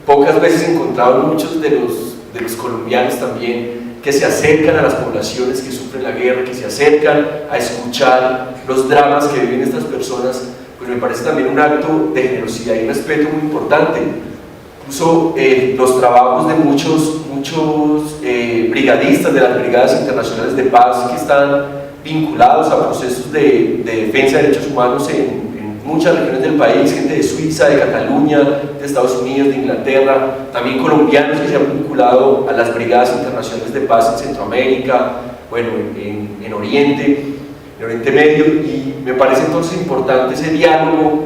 pocas veces he encontrado muchos de los colombianos también que se acercan a las poblaciones que sufren la guerra, que se acercan a escuchar los dramas que viven estas personas, pues me parece también un acto de generosidad y respeto muy importante. Incluso los trabajos de muchos brigadistas de las Brigadas Internacionales de Paz que están vinculados a procesos de defensa de derechos humanos en muchas regiones del país, gente de Suiza, de Cataluña, de Estados Unidos, de Inglaterra, también colombianos que se han vinculado a las Brigadas Internacionales de Paz en Centroamérica, bueno, en Oriente Medio, y me parece entonces importante ese diálogo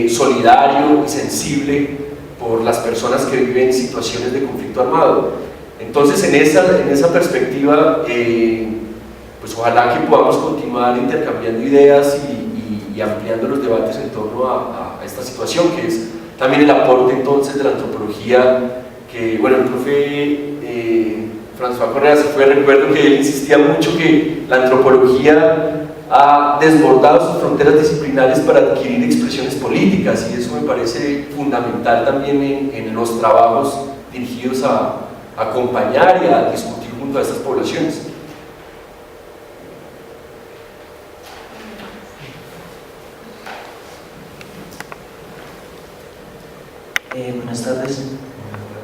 solidario y sensible por las personas que viven en situaciones de conflicto armado. Entonces, en esa perspectiva, pues ojalá que podamos continuar intercambiando ideas y ampliando los debates en torno a esta situación, que es también el aporte entonces de la antropología, que bueno, el profe François Correa se fue, recuerdo que él insistía mucho que la antropología ha desbordado sus fronteras disciplinares para adquirir expresiones políticas, y eso me parece fundamental también en los trabajos dirigidos a acompañar y a discutir junto a estas poblaciones. Buenas tardes.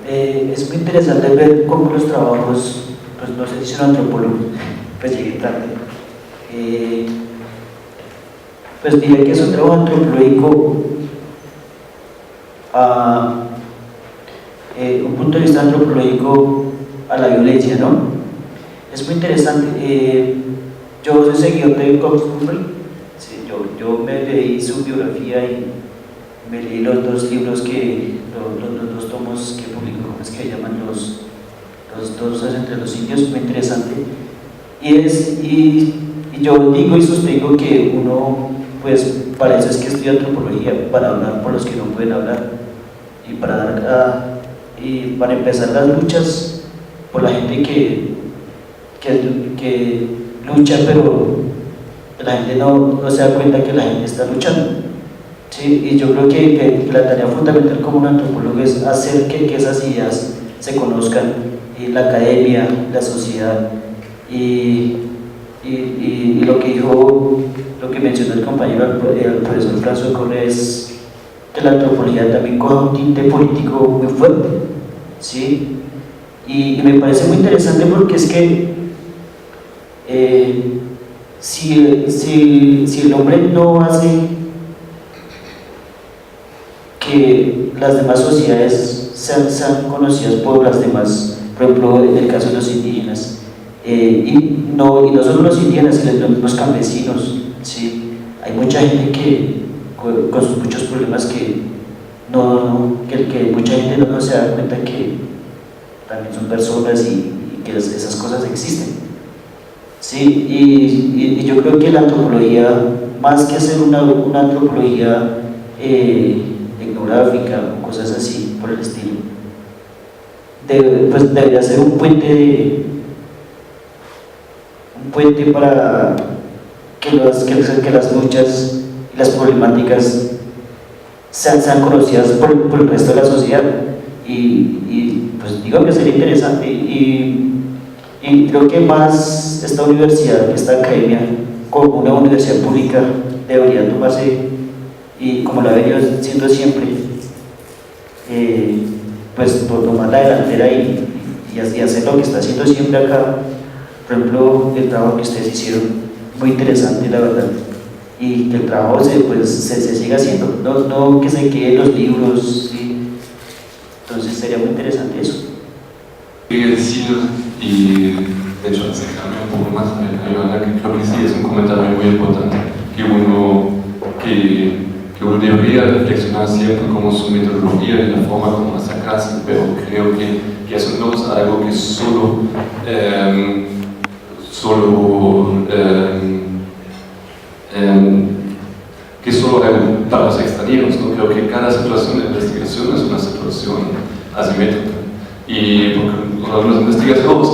Es muy interesante ver cómo los trabajos, pues no sé si son antropólogos, pues llegué tarde. Pues diría que es un trabajo antropológico un punto de vista antropológico a la violencia, ¿no? Es muy interesante. Yo soy seguidor de Cox Humphrey, sí, yo me leí su biografía y me leí los dos libros los dos tomos que publicó, ¿cómo es que se llaman? Los dos entre los indios, muy interesante. Y yo digo y sostengo que uno, pues para eso es que estudia antropología, para hablar por los que no pueden hablar, y para empezar las luchas por la gente que lucha, pero la gente no se da cuenta que la gente está luchando. Sí, y yo creo que la tarea fundamental como un antropólogo es hacer que esas ideas se conozcan, y la academia, la sociedad, y lo que mencionó el compañero, el profesor François Correa, es que la antropología también coja un tinte político muy fuerte, ¿sí? Y me parece muy interesante porque es que si el hombre no hace que las demás sociedades sean conocidas por las demás, por ejemplo en el caso de los indígenas, y no solo los indígenas, sino los campesinos, ¿sí? Hay mucha gente que con sus muchos problemas que mucha gente no se da cuenta que también son personas y que esas cosas existen, ¿sí? Y yo creo que la antropología, más que hacer una antropología etnográfica o cosas así por el estilo, pues debería ser un puente para que las luchas y las problemáticas sean conocidas por el resto de la sociedad, y pues digo que sería interesante, y creo que más esta universidad, esta academia como una universidad pública debería tomarse, y como lo ha venido siendo siempre, pues por tomar la delantera y hacer lo que está haciendo siempre acá. Por ejemplo, el trabajo que ustedes hicieron, muy interesante la verdad, y que el trabajo se siga haciendo, no que se queden los libros, ¿sí? Entonces sería muy interesante eso. Quería decir, y de hecho acercarme un poco más a Joana, que creo que sí es un comentario muy importante, que uno debería reflexionar siempre como su metodología y la forma como masacrarse, pero creo que eso no es algo que solo para los extranjeros, ¿no? Creo que cada situación de investigación es una situación asimétrica, y porque con los investigadores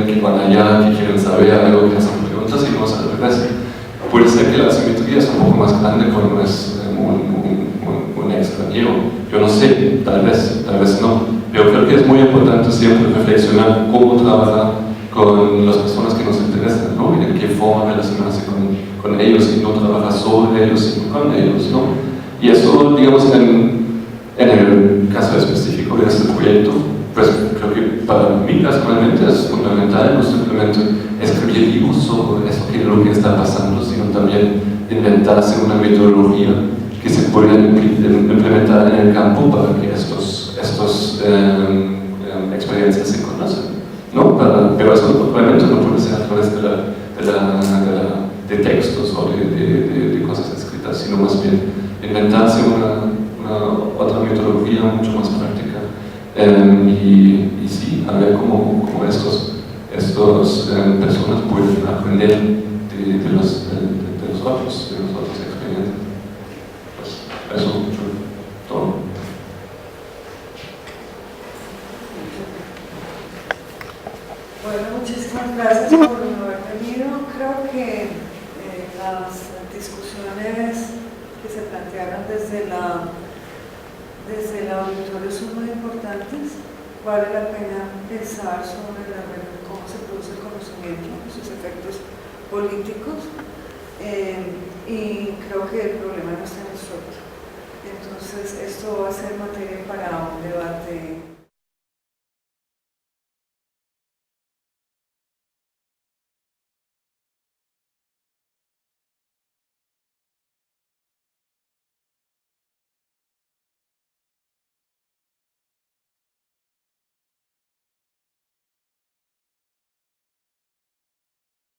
que van allá, que quieren saber algo, que hacen preguntas y vamos al revés. Puede ser que la asimetría es un poco más grande cuando es un extranjero. Yo no sé, tal vez no. Pero creo que es muy importante siempre reflexionar cómo trabajar con las personas que nos interesan, ¿no? Y de qué forma relacionarse con ellos y no trabajar sobre ellos, sino con ellos, ¿no? Y eso, digamos, en el caso específico de este proyecto, pues creo que para mí personalmente es fundamental no simplemente escribir libros sobre eso, que es lo que está pasando, sino también inventarse una metodología que se pueda implementar en el campo para que estos experiencias se conocen, ¿no? Pero eso obviamente no puede ser a través de textos o de cosas escritas, sino más bien inventarse una otra metodología mucho más práctica y sí, a ver cómo estas personas pueden aprender de los otros experiencias. Pues eso todo. Bueno, muchísimas gracias por haber venido. Creo que las discusiones que se plantearon desde el auditorio son muy importantes. Vale la pena pensar sobre cómo se produce el conocimiento, sus efectos políticos, y creo que el problema no está resuelto. Entonces, esto va a ser materia para un debate